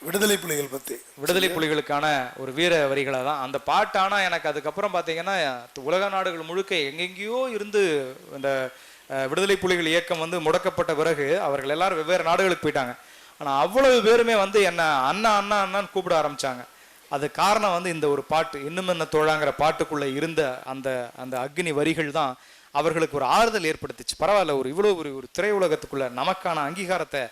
விடுதலை புலிகள் பற்றி விடுதலை புலிகளுக்கான ஒரு வீர வரிகளை தான் அந்த பாட்டு. ஆனால் எனக்கு அதுக்கப்புறம் பார்த்தீங்கன்னா உலக நாடுகள் முழுக்க எங்கெங்கேயோ இருந்து இந்த விடுதலை புலிகள் இயக்கம் வந்து முடக்கப்பட்ட பிறகு அவர்கள் எல்லாரும் வெவ்வேறு நாடுகளுக்கு போயிட்டாங்க. ஆனால் அவ்வளவு பேருமே வந்து என்ன அண்ணா அண்ணா அண்ணான்னு கூப்பிட ஆரம்பிச்சாங்க. அது காரணம் வந்து இந்த ஒரு பாட்டு, இன்னும் என்ன தோழாங்கிற பாட்டுக்குள்ளே இருந்த அந்த அந்த அக்னி வரிகள் தான் அவர்களுக்கு ஒரு ஆறுதல் ஏற்படுத்துச்சு. பரவாயில்ல, ஒரு இவ்வளோ ஒரு திரையுலகத்துக்குள்ள நமக்கான அங்கீகாரத்தை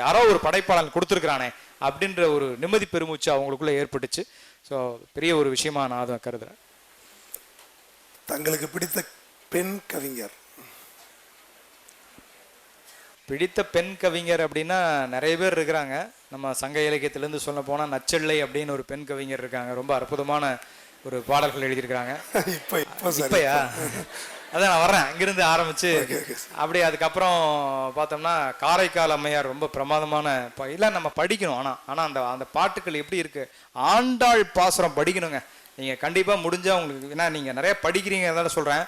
யாரோ ஒரு படைப்பாளன் கொடுத்துருக்குறானே அப்படின்ற ஒரு நிம்மதி பெருமூச்சு அவங்களுக்குள்ள ஏற்பட்டுச்சு. ஸோ பெரிய ஒரு விஷயமா நான் அதை கருதுறேன். தங்களுக்கு பிடித்த பெண் கவிஞர்? பிடித்த பெண் கவிஞர் அப்படின்னா நிறைய பேர் இருக்கிறாங்க. நம்ம சங்க இலக்கியத்திலேருந்து சொல்ல போனால் நச்செல்லை அப்படின்னு ஒரு பெண் கவிஞர் இருக்காங்க. ரொம்ப அற்புதமான ஒரு பாடல்கள் எழுதியிருக்கிறாங்க. இப்பயா அதான் நான் வர்றேன், இங்கிருந்து ஆரம்பிச்சு அப்படி அதுக்கப்புறம் பார்த்தோம்னா காரைக்கால் அம்மையார் ரொம்ப பிரமாதமான இல்லை நம்ம படிக்கணும். ஆனால் அந்த அந்த பாட்டுக்கள் எப்படி இருக்கு, ஆண்டாள் பாசுரம் படிக்கணுங்க நீங்கள் கண்டிப்பாக முடிஞ்சால் உங்களுக்கு. ஏன்னா நீங்கள் நிறைய படிக்கிறீங்கிறதால சொல்கிறேன்,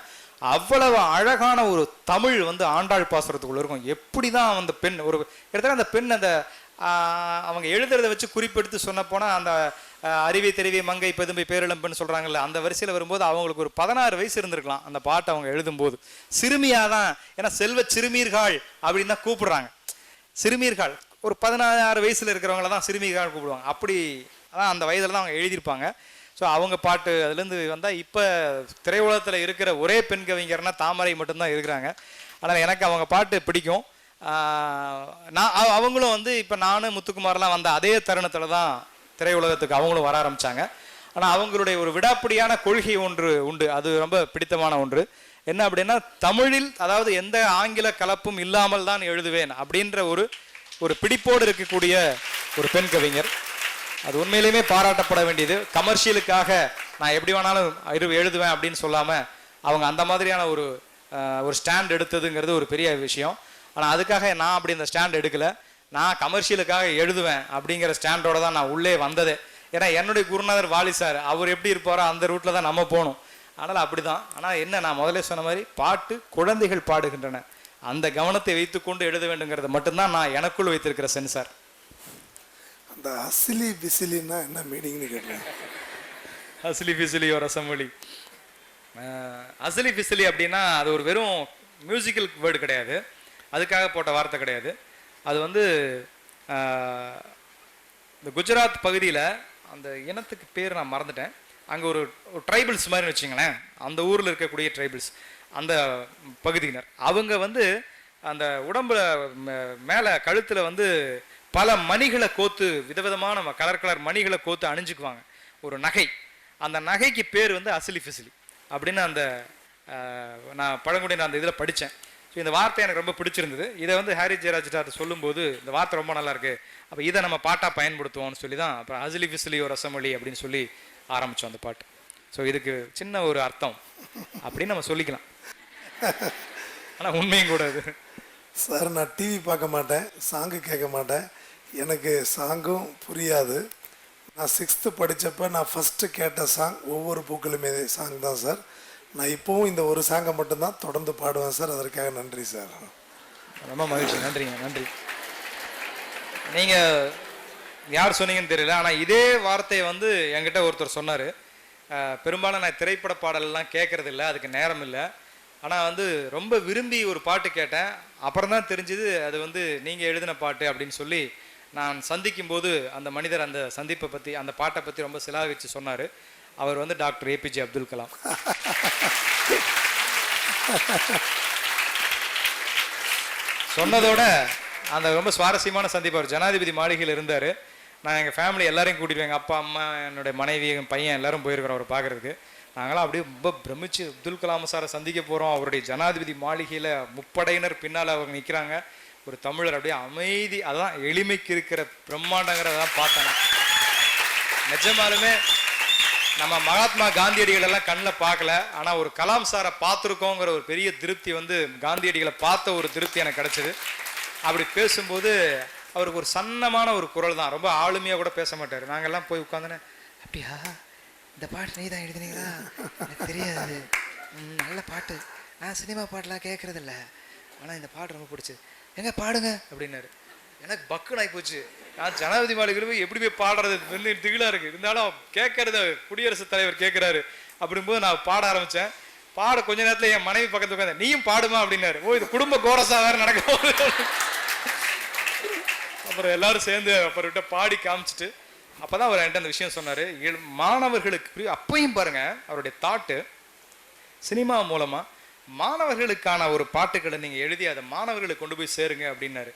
அவ்வளவு அழகான ஒரு தமிழ் வந்து ஆண்டாள் பாசுரத்துக்குள்ள இருக்கும். எப்படி தான் அந்த பெண் ஒரு கிட்டத்தட்ட அந்த பெண் அந்த அவங்க எழுதுறதை வச்சு குறிப்பெடுத்து சொன்ன போனால் அந்த அறிவை தெரிவி மங்கை பெதும்பை பேரிழம்புன்னு சொல்கிறாங்கல்ல, அந்த வரிசையில் வரும்போது அவங்களுக்கு ஒரு 16 வயசு இருந்திருக்கலாம் அந்த பாட்டை அவங்க எழுதும்போது. சிறுமியாக தான், ஏன்னா செல்வ சிறுமீர்கள் அப்படின்னு தான் கூப்பிடுறாங்க. சிறுமீர்கள் ஒரு 16 வயசில் இருக்கிறவங்கள தான் சிறுமீர்கள் கூப்பிடுவாங்க. அப்படி அதான் அந்த வயதில் தான் அவங்க எழுதியிருப்பாங்க. ஸோ அவங்க பாட்டு அதுலேருந்து வந்தால் இப்போ திரையுலகத்தில் இருக்கிற ஒரே பெண் கவிஞர்னா தாமரை மட்டும்தான் இருக்கிறாங்க. ஆனால் எனக்கு அவங்க பாட்டு பிடிக்கும். அவங்களும் வந்து இப்போ நானும் முத்துக்குமாரெலாம் வந்த அதே தருணத்தில் தான் திரையுலகத்துக்கு அவங்களும் வர ஆரம்பித்தாங்க. ஆனால் அவங்களுடைய ஒரு விடாப்பிடியான கொள்கை ஒன்று உண்டு, அது ரொம்ப பிடித்தமான ஒன்று. என்ன அப்படின்னா, தமிழில் அதாவது எந்த ஆங்கில கலப்பும் இல்லாமல் தான் எழுதுவேன் அப்படின்ற ஒரு பிடிப்போடு இருக்கக்கூடிய ஒரு பெண் கவிஞர். அது உண்மையிலுமே பாராட்டப்பட வேண்டியது. கமர்ஷியலுக்காக நான் எப்படி வேணாலும் எழுதுவேன் அப்படின்னு சொல்லாமல் அவங்க அந்த மாதிரியான ஒரு ஸ்டாண்ட் எடுத்ததுங்கிறது ஒரு பெரிய விஷயம். ஆனால் அதுக்காக நான் அப்படி அந்த ஸ்டாண்ட் எடுக்கலை. நான் கமர்ஷியலுக்காக எழுதுவேன் அப்படிங்கிற ஸ்டாண்டோட தான் நான் உள்ளே வந்ததே. ஏன்னா என்னுடைய குருநாதர் வாலி சார் அவர் எப்படி இருப்பாரோ அந்த ரூட்டில் தான் நம்ம போகணும். அதனால் அப்படி தான். ஆனால் என்ன, நான் முதலே சொன்ன மாதிரி பாட்டு குழந்தைகள் பாடுகின்றன, அந்த கவனத்தை வைத்துக்கொண்டு எழுத வேண்டுங்கிறது மட்டும்தான் நான் எனக்குள் வைத்திருக்கிற சென்சார். அந்த அசிலி பிசிலின்னா என்ன மீனிங்னு கேட்டேன். அசிலி பிசிலி ஒரு அசமொழி. அசிலி பிசிலி அப்படின்னா அது ஒரு வெறும் மியூசிக்கல் வேர்டு கிடையாது, அதுக்காக போட்ட வார்த்தை கிடையாது. அது வந்து இந்த குஜராத் பகுதியில் அந்த இனத்துக்கு பேர் நான் மறந்துட்டேன். அங்கே ஒரு ட்ரைபிள்ஸ் மாதிரி வச்சுங்களேன், அந்த ஊரில் இருக்கக்கூடிய ட்ரைபிள்ஸ், அந்த பகுதியினர் அவங்க வந்து அந்த உடம்புல மேலே கழுத்தில் வந்து பல மணிகளை கோத்து, விதவிதமான கலர் மணிகளை கோத்து அணிஞ்சுக்குவாங்க, ஒரு நகை. அந்த நகைக்கு பேர் வந்து அசிலி ஃபிசிலி அப்படின்னு அந்த நான் பழங்குடியின அந்த இதில் படித்தேன். ஸோ இந்த வார்த்தை எனக்கு ரொம்ப பிடிச்சிருந்தது. இதை வந்து ஹாரி ஜெயராஜ்கிட்ட சொல்லும்போது இந்த வார்த்தை ரொம்ப நல்லா இருக்கு, அப்போ இதை நம்ம பாட்டாக பயன்படுத்துவோம்னு சொல்லி தான் அப்புறம் அசிலி ஃபிசிலி ஒரு ரசமொழி அப்படின்னு சொல்லி ஆரம்பித்தோம் அந்த பாட்டு. ஸோ இதுக்கு சின்ன ஒரு அர்த்தம் அப்படின்னு நம்ம சொல்லிக்கலாம். ஆனால் உண்மையும் கூட அது சார், நான் டிவி பார்க்க மாட்டேன், சாங்கு கேட்க மாட்டேன், எனக்கு சாங்கும் புரியாது. நான் 6th படித்தப்போ நான் ஃபஸ்ட்டு கேட்ட சாங் ஒவ்வொரு பூக்களுமே சாங் தான் சார். நான் இப்போவும் இந்த ஒரு சாங்கை மட்டும்தான் தொடர்ந்து பாடுவேன் சார். அதற்காக நன்றி சார். ரொம்ப மகிழ்ச்சி. நன்றிங்க, நன்றி. நீங்கள் யார் சொன்னீங்கன்னு தெரியல, ஆனால் இதே வார்த்தையை வந்து என்கிட்ட ஒருத்தர் சொன்னார். பெரும்பாலும் நான் திரைப்பட பாடலெல்லாம் கேட்கறது இல்லை, அதுக்கு நேரம் இல்லை. ஆனால் வந்து ரொம்ப விரும்பி ஒரு பாட்டு கேட்டேன். அப்புறம் தான் தெரிஞ்சுது அது வந்து நீங்கள் எழுதின பாட்டு அப்படின்னு சொல்லி. நான் சந்திக்கும் போது அந்த மனிதர் அந்த சந்திப்பை பற்றி, அந்த பாட்டை பற்றி ரொம்ப சிலாகிச்சு சொன்னார். அவர் வந்து டாக்டர் ஏபிஜே அப்துல் கலாம். சொன்னதோட அந்த ரொம்ப சுவாரஸ்யமான சந்திப்பு. அவர் ஜனாதிபதி மாளிகையில் இருந்தார். நான் எங்கள் ஃபேமிலி எல்லாரையும் கூட்டிகிட்டு, எங்கள் அப்பா அம்மா என்னுடைய மனைவி என் பையன் எல்லோரும் போயிருக்கிறோம் அவர் பார்க்குறதுக்கு. நாங்களாம் அப்படியே ரொம்ப பிரமிச்சு அப்துல் கலாம் சாரை சந்திக்க போகிறோம். அவருடைய ஜனாதிபதி மாளிகையில் முப்படையினர் பின்னால் அவங்க நிற்கிறாங்க, ஒரு தமிழர் அப்படியே அமைதி. அதான் எளிமைக்கு இருக்கிற பிரம்மாண்டங்கிறதான் பார்த்தேன். நிஜமாலுமே நம்ம மகாத்மா காந்தியடிகளெல்லாம் கண்ணில் பார்க்கல, ஆனால் ஒரு கலாம் சாரை பார்த்துருக்கோங்கிற ஒரு பெரிய திருப்தி வந்து காந்தியடிகளை பார்த்த ஒரு திருப்தி எனக்கு கிடச்சிது. அப்படி பேசும்போது அவருக்கு ஒரு சன்னமான ஒரு குரல் தான், ரொம்ப ஆளுமையாக கூட பேச மாட்டார். நாங்கள்லாம் போய் உட்காந்துனே, அப்படியா இந்த பாட்டு நீ தான் எழுதினீங்களா, எனக்கு தெரியாது, நல்ல பாட்டு, நான் சினிமா பாட்டெலாம் கேட்குறதில்ல, ஆனால் இந்த பாட்டு ரொம்ப பிடிச்சது, எங்கே பாடுங்க அப்படின்னாரு. எனக்கு பக்குன்னு ஆகி போச்சு. நான் ஜனாதிபதி மாளிகையில் போய் எப்படி போய் பாடுறது வந்து திகிலா இருக்கு. இருந்தாலும் கேட்கறது குடியரசுத் தலைவர் கேட்கிறாரு அப்படிங்கும்போது நான் பாட ஆரம்பிச்சேன். பாட கொஞ்ச நேரத்துல என் மனைவி பக்கத்து உட்காந்து நீயும் பாடுமா அப்படின்னாரு. ஓ, இது குடும்ப கோரசா வேற நடக்க போகுது. அப்புறம் எல்லாரும் சேர்ந்து அப்புறம் பாடி காமிச்சிட்டு அப்பதான் அவர் என்கிட்ட அந்த விஷயம் சொன்னாரு. மாணவர்களுக்கு அப்பையும் பாருங்க அவருடைய தாட்டு சினிமா மூலமா மாணவர்களுக்கான ஒரு பாட்டுகளை நீங்க எழுதி அதை மாணவர்களுக்கு கொண்டு போய் சேருங்க அப்படின்னாரு.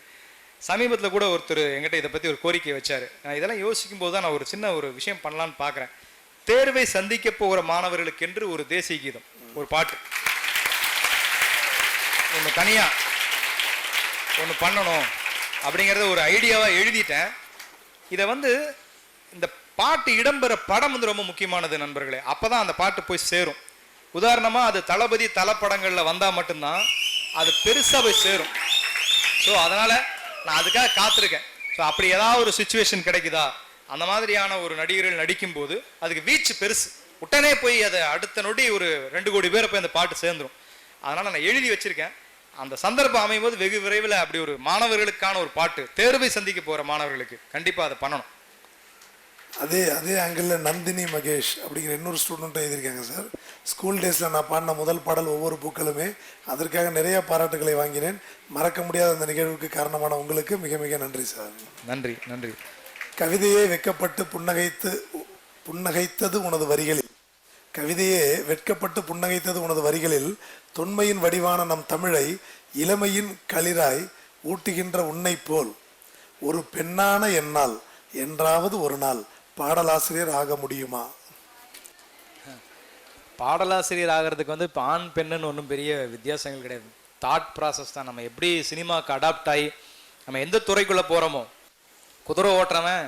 சமீபத்தில் கூட ஒருத்தர் எங்கிட்ட இதை பத்தி ஒரு கோரிக்கை வச்சாரு. நான் இதெல்லாம் யோசிக்கும் போது தான் நான் ஒரு சின்ன ஒரு விஷயம் பண்ணலான்னு பாக்குறேன். தேர்வை சந்திக்க போகிற மாணவர்களுக்கு என்று ஒரு தேசிய கீதம், ஒரு பாட்டு ஒன்று தனியா ஒன்று பண்ணணும் அப்படிங்கிறத ஒரு ஐடியாவா எழுதிட்டேன். இதை வந்து இந்த பாட்டு இடம்பெற படம் வந்து ரொம்ப முக்கியமானது நண்பர்களே. அப்பதான் அந்த பாட்டு போய் சேரும். உதாரணமா அது தளபதி தளப்படங்கள்ல வந்தா மட்டும்தான் அது பெருசா போய் சேரும். ஸோ அதனால நான் அதுக்காக காத்திருக்கேன். ஸோ அப்படி ஏதாவது ஒரு சுச்சுவேஷன் கிடைக்குதா, அந்த மாதிரியான ஒரு நடிகர்கள் நடிக்கும் போது அதுக்கு வீச்சு பெருசு, உடனே போய் அதை அடுத்த நொடி ஒரு 2 கோடி பேரை போய் அந்த பாட்டு சேர்ந்துடும். அதனால நான் எழுதி வச்சிருக்கேன். அந்த சந்தர்ப்பம் அமையும் போது வெகு விரைவில் அப்படி ஒரு மாணவர்களுக்கான ஒரு பாட்டு, தேர்வை சந்திக்க போற மாணவர்களுக்கு கண்டிப்பா அதை பண்ணணும். அதே ஆங்கிளில் நந்தினி மகேஷ் அப்படிங்கிற இன்னொரு ஸ்டூடெண்ட்டும் எழுதியிருக்காங்க சார். ஸ்கூல் டேஸில் நான் பாடின முதல் பாடல் ஒவ்வொரு பூக்களுமே, அதற்காக நிறைய பாராட்டுகளை வாங்கினேன். மறக்க முடியாத அந்த நிகழ்வுக்கு காரணமான உங்களுக்கு மிக மிக நன்றி சார். நன்றி நன்றி. கவிதையே வெட்கப்பட்டு புன்னகைத்தது உனது வரிகளில், கவிதையே வெட்கப்பட்டு புன்னகைத்தது உனது வரிகளில், தொன்மையின் வடிவான நம் தமிழை இளமையின் களிராய் ஊட்டுகின்ற உன்னை போல் ஒரு பெண்ணான என்னால் என்றாவது ஒரு நாள் பாடலாசிரியர் ஆக முடியுமா? பாடலாசிரியர் ஆகிறதுக்கு வந்து இப்போ ஆண் பெண்ணுன்னு ஒன்றும் பெரிய வித்தியாசங்கள் கிடையாது. தாட் ப்ராசஸ் தான். நம்ம எப்படி சினிமாவுக்கு அடாப்ட் ஆகி நம்ம எந்த துறைக்குள்ளே போகிறோமோ, குதிரை ஓட்டுறவன்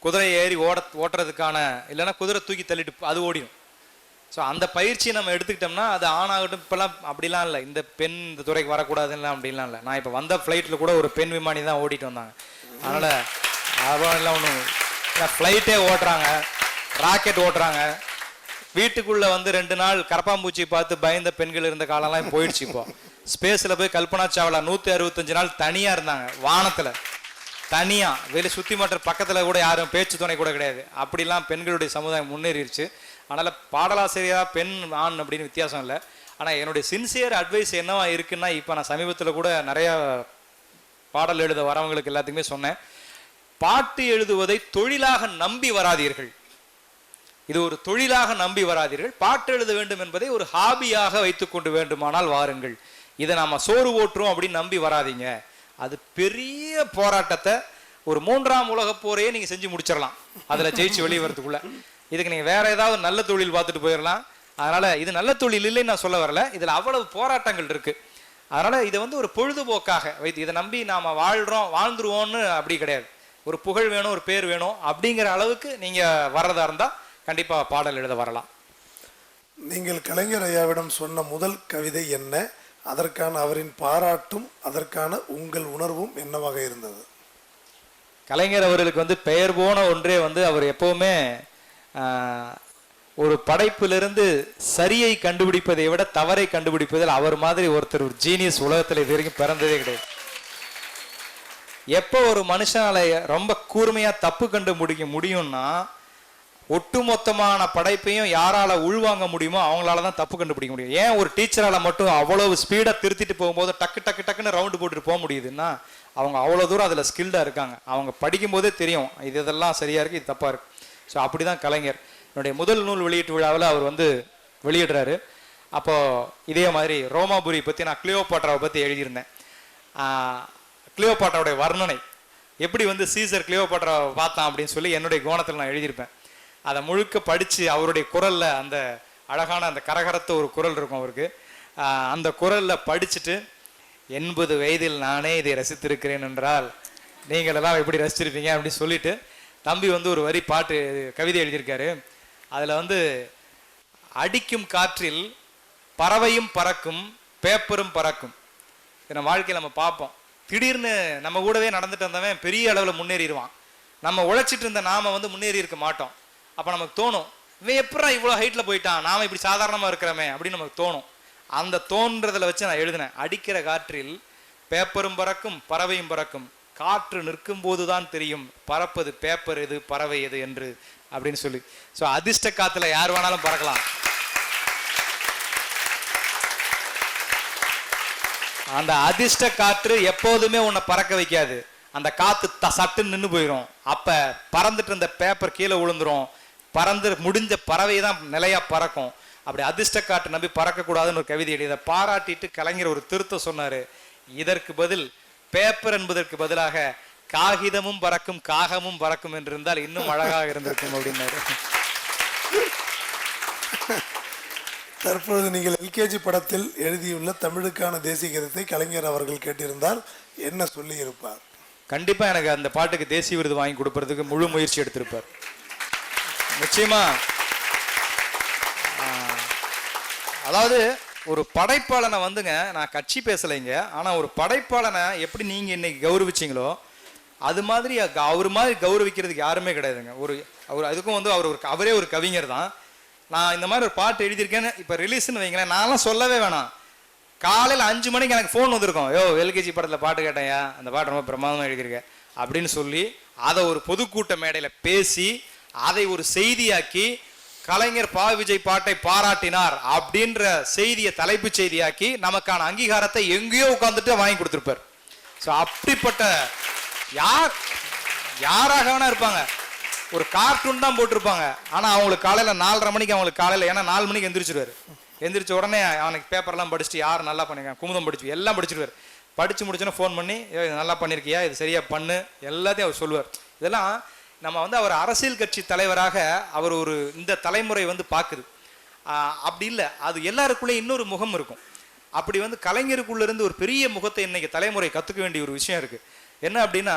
குதிரை ஏறி ஓட்டுறதுக்கான, இல்லைன்னா குதிரை தூக்கி தள்ளிட்டு அது ஓடிடும். ஸோ அந்த பயிற்சியை நம்ம எடுத்துக்கிட்டோம்னா அது ஆணாகட்டும். இப்போல்லாம் அப்படிலாம் இல்லை, இந்த பெண் இந்த துறைக்கு வரக்கூடாதுன்னா அப்படிலாம் இல்லை. நான் இப்போ வந்த ஃப்ளைட்டில் கூட ஒரு பெண் விமானி தான் ஓடிட்டு வந்தாங்க. அதனால் அதெல்லாம் ஒன்றும் ஃப்ளைட்டே ஓட்டுறாங்க, ராக்கெட் ஓட்டுறாங்க. வீட்டுக்குள்ளே வந்து 2 நாள் கரப்பாம்பூச்சி பார்த்து பயந்த பெண்கள் இருந்த காலம்லாம் போயிடுச்சு. இப்போ ஸ்பேஸில் போய் கல்பனா சாவ்லா 165 நாள் தனியாக இருந்தாங்க, வானத்தில் தனியாக, வெளியே சுற்றி மாற்ற பக்கத்தில் கூட யாரும் பேச்சு துணை கூட கிடையாது. அப்படிலாம் பெண்களுடைய சமுதாயம் முன்னேறிடுச்சு. அதனால் பாடலாசிரியராக பெண் ஆண் அப்படின்னு வித்தியாசம் இல்லை. ஆனால் என்னுடைய சின்சியர் அட்வைஸ் என்னவா இருக்குன்னா, இப்போ நான் சமீபத்தில் கூட நிறையா பாடல் எழுத வரவங்களுக்கு எல்லாத்துக்குமே சொன்னேன், பாட்டு எழுதுவதை தொழிலாக நம்பி வராதீர்கள். இது ஒரு தொழிலாக நம்பி வராதீர்கள். பாட்டு எழுத வேண்டும் என்பதை ஒரு ஹாபியாக வைத்துக்கொண்டு வேண்டுமானால் வாருங்கள். இதை நாம சோறு ஓட்டுறோம் அப்படின்னு நம்பி வராதீங்க. அது பெரிய போராட்டத்தை, ஒரு 3ஆம் உலகப் போரையே நீங்க செஞ்சு முடிச்சிடலாம் அதுல ஜெயிச்சு வெளியே வரதுக்குள்ள. இதுக்கு நீங்க வேற ஏதாவது நல்ல தொழில் பார்த்துட்டு போயிடலாம். அதனால இது நல்ல தொழில் இல்லைன்னு நான் சொல்ல வரல, இதுல அவ்வளவு போராட்டங்கள் இருக்கு. அதனால இதை வந்து ஒரு பொழுதுபோக்காக வைத்து இதை நம்பி நாம வாழ்ந்துருவோம்னு அப்படி கிடையாது. ஒரு புகழ் வேணும், ஒரு பேர் வேணும் அப்படிங்கிற அளவுக்கு நீங்க வர்றதா இருந்தா கண்டிப்பா பாடல் எழுத வரலாம். நீங்கள் கலைஞர் ஐயாவிடம் சொன்ன முதல் கவிதை என்ன? அதற்கான அவரின் பாராட்டும் அதற்கான உங்கள் உணர்வும் என்னவாக இருந்தது? கலைஞர் அவர்களுக்கு வந்து பெயர் போன ஒன்றே வந்து அவர் எப்பவுமே ஒரு படைப்பிலிருந்து சரியை கண்டுபிடிப்பதை விட தவறை கண்டுபிடிப்பதில் அவர் மாதிரி ஒருத்தர், ஒரு ஜீனியஸ் உலகத்தில் இது வரைக்கும் பிறந்ததே கிடையாது. எப்போ ஒரு மனுஷனால ரொம்ப கூர்மையா தப்பு கண்டுபிடிக்க முடியும்னா, ஒட்டுமொத்தமான படைப்பையும் யாரால உள்வாங்க முடியுமோ அவங்களால தான் தப்பு கண்டுபிடிக்க முடியும். ஏன் ஒரு டீச்சரால மட்டும் அவ்வளவு ஸ்பீடா திருத்திட்டு போகும்போது டக்கு டக்கு டக்குன்னு ரவுண்டு போட்டுட்டு போக முடியுதுன்னா, அவங்க அவ்வளவு தூரம் அதுல ஸ்கில்டா இருக்காங்க. அவங்க படிக்கும் போதே தெரியும் இது இதெல்லாம் சரியா இருக்கு, இது தப்பா இருக்கு. ஸோ அப்படிதான் கலைஞர். என்னுடைய முதல் நூல் வெளியீட்டு விழாவில் அவர் வந்து வெளியிடுறாரு. அப்போ இதே மாதிரி ரோமாபுரி பத்தி நான் கிளியோபாட்ராவை பத்தி எழுதியிருந்தேன். கிளியோபாட்ராவுடைய வர்ணனை எப்படி வந்து சீசர் கிளியோபாட்ராவை பார்த்தான் அப்படின்னு சொல்லி என்னுடைய கோணத்தில் நான் எழுதியிருப்பேன். அதை முழுக்க படித்து அவருடைய குரலில், அந்த அழகான அந்த கரகரத்த ஒரு குரல் இருக்கும் அவருக்கு, அந்த குரலில் படிச்சுட்டு 80 வயதில் நானே இதை ரசித்திருக்கிறேன் என்றால் நீங்கள் எல்லாம் எப்படி ரசிச்சிருப்பீங்க அப்படின்னு சொல்லிட்டு தம்பி வந்து ஒரு வரி பாட்டு கவிதை எழுதியிருக்காரு. அதில் வந்து அடிக்கும் காற்றில் பறவையும் பறக்கும், பேப்பரும் பறக்கும். நம்ம வாழ்க்கையில் நம்ம பார்ப்போம், திடீர்னு நம்ம கூடவே நடந்துட்டு வந்தவன் பெரிய அளவில் முன்னேறிடுவான். நம்ம உழைச்சிட்டு இருந்த நாம வந்து முன்னேறி இருக்க மாட்டோம். அப்போ நமக்கு தோணும், இவன் எப்படா இவ்வளோ ஹைட்டில் போயிட்டான், நாம இப்படி சாதாரணமாக இருக்கிறோமே அப்படின்னு நமக்கு தோணும். அந்த தோன்றதில் வச்சு நான் எழுதினேன், அடிக்கிற காற்றில் பேப்பரும் பறக்கும், பறவையும் பறக்கும், காற்று நிற்கும் போதுதான் தெரியும் பறப்பது பேப்பர் எது பறவை எது என்று அப்படின்னு சொல்லி. ஸோ அதிர்ஷ்ட காத்துல யார் வேணாலும் பறக்கலாம். அந்த அதிர்ஷ்ட காற்று எப்போதுமே உன்னை பறக்க வைக்காது. அந்த காத்து சட்டுன்னு நின்று போயிடும். அப்ப பறந்துட்டு இருந்த பேப்பர் கீழே விழுந்துரும். பறந்து முடிஞ்ச பறவை தான் நிலையா பறக்கும். அப்படி அதிர்ஷ்ட காற்று நம்பி பறக்க கூடாதுன்னு ஒரு கவிதை எழுதி பாராட்டிட்டு கலைஞர் ஒரு திருத்தம் சொன்னாரு. இதற்கு பதில் பேப்பர் என்பதற்கு பதிலாக காகிதமும் பறக்கும் காகமும் பறக்கும் என்று இருந்தால் இன்னும் அழகாக இருந்திருக்கும் அப்படின்னாரு. தற்பொழுது நீங்கள் எல்கேஜி படத்தில் எழுதியுள்ள தமிழுக்கான தேசிய கீதத்தை கலைஞர் அவர்கள் கேட்டிருந்தால் என்ன சொல்லி இருப்பார்? கண்டிப்பா எனக்கு அந்த பாட்டுக்கு தேசிய விருது வாங்கி கொடுப்பதற்கு முழு முயற்சி எடுத்திருப்பார். நிச்சயமா. அதாவது ஒரு படைப்பாளனை வந்துங்க, நான் கட்சி பேசலைங்க, ஆனா ஒரு படைப்பாளனை எப்படி நீங்க இன்னைக்கு கௌரவிச்சீங்களோ அது மாதிரி அவர் மாதிரி கௌரவிக்கிறதுக்கு யாருமே கிடையாதுங்க. அவர் அதுக்கும் வந்து அவரே ஒரு கவிஞர் தான். நான் இந்த மாதிரி ஒரு பாட்டு எழுதியிருக்கேன்னு இப்போ ரிலீஸ்ன்னு வைங்களேன், நான்லாம் சொல்லவே வேணாம். காலையில் 5 மணிக்கு எனக்கு ஃபோன் வந்திருக்கோம், எல்கேஜி படத்தில் பாட்டு கேட்டேயா, அந்த பாட்டு ரொம்ப பிரமாதமாக எழுதியிருக்கேன் அப்படின்னு சொல்லி அதை ஒரு பொதுக்கூட்ட மேடையில் பேசி அதை ஒரு செய்தியாக்கி கலைஞர் பா. விஜய் பாட்டை பாராட்டினார் அப்படின்ற செய்தியை தலைப்பு செய்தியாக்கி நமக்கான அங்கீகாரத்தை எங்கேயோ உட்காந்துட்டு வாங்கி கொடுத்துருப்பார். ஸோ அப்படிப்பட்ட யாராக வேணா இருப்பாங்க. ஒரு கார்ட்டூன் தான் போட்டிருப்பாங்க, ஆனால் அவங்களுக்கு காலையில் 4:30 மணிக்கு அவங்களுக்கு காலையில், ஏன்னா 4 மணிக்கு எந்திரிச்சிருவாரு. எந்திரிச்ச உடனே அவனுக்கு பேப்பர்லாம் படிச்சுட்டு யார் நல்லா பண்ணிருக்காங்க, குமுதம் படிச்சு எல்லாம் படிச்சிருவார். படித்து முடிச்சோன்னா ஃபோன் பண்ணி இது நல்லா பண்ணியிருக்கியா, இது சரியா பண்ணு, எல்லாத்தையும் அவர் சொல்லுவார். இதெல்லாம் நம்ம வந்து அவர் அரசியல் கட்சி தலைவராக அவர் ஒரு இந்த தலைமுறை வந்து பார்க்குது. அப்படி இல்லை, அது எல்லாருக்குள்ளே இன்னொரு முகம் இருக்கும். அப்படி வந்து கலைஞருக்குள்ளேருந்து ஒரு பெரிய முகத்தை இன்னைக்கு தலைமுறை கற்றுக்க வேண்டிய ஒரு விஷயம் இருக்குது. என்ன அப்படின்னா,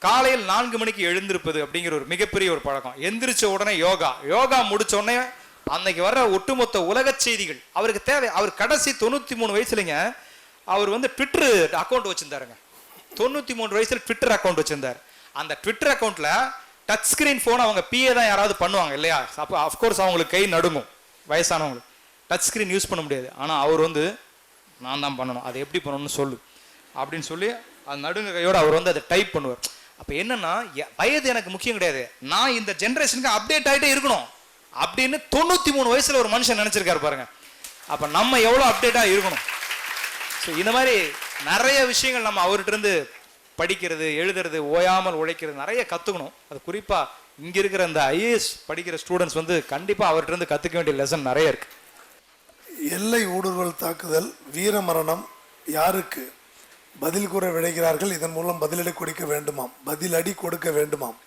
காலையில் 4 மணிக்கு எழுந்திருப்பது அப்படிங்கிற ஒரு மிகப்பெரிய ஒரு பழக்கம். எந்திரிச்ச உடனே யோகா முடிச்ச உடனே அன்னைக்கு வர்ற ஒட்டுமொத்த உலக செய்திகள் அவருக்கு தேவை. அவர் கடைசி 93 வயசுலங்க அவர் வந்து ட்விட்டர் அக்கௌண்ட் வச்சிருந்தாருங்க. 93 வயசுல ட்விட்டர் அக்கௌண்ட் வச்சிருந்தார். அந்த ட்விட்டர் அக்கௌண்ட்ல டச் ஸ்கிரீன் போன் அவங்க பிஏ தான் யாராவது பண்ணுவாங்க இல்லையா, அப்போ அஃப்கோர்ஸ் அவங்களுக்கு கை நடுங்கும், வயசானவங்களுக்கு டச் ஸ்கிரீன் யூஸ் பண்ண முடியாது. ஆனால் அவர் வந்து நான் தான் பண்ணணும், அதை எப்படி பண்ணணும்னு சொல்லு அப்படின்னு சொல்லி அது நடுங்க கையோடு அவர் வந்து அதை டைப் பண்ணுவார். அப்போ என்னன்னா, வயது எனக்கு முக்கியம் கிடையாது, நான் இந்த ஜென்ரேஷனுக்கு அப்டேட் ஆகிட்டே இருக்கணும் அப்படின்னு 93 வயசுல ஒரு மனுஷன் நினைச்சிருக்காரு பாருங்க. அப்போ நம்ம எவ்வளோ அப்டேட்டாக இருக்கணும். ஸோ இந்த மாதிரி நிறைய விஷயங்கள் நம்ம அவர்கிட்ட இருந்து படிக்கிறது, எழுதுறது, ஓயாமல் உழைக்கிறது நிறைய கற்றுக்கணும். அது குறிப்பாக இங்கே இருக்கிற இந்த ஐஏஎஸ் படிக்கிற ஸ்டூடெண்ட்ஸ் வந்து கண்டிப்பாக அவர்கிட்ட இருந்து கற்றுக்க வேண்டிய லெசன் நிறைய இருக்கு. எல்லை ஊடுருவல் தாக்குதல், வீர மரணம் யாருக்கு? பதில் கூற விளைகிறார்கள். இதன் மூலம் பதிலடி கொடுக்க வேண்டுமாம். பதிலடி கொடுக்க வேண்டுமாம்.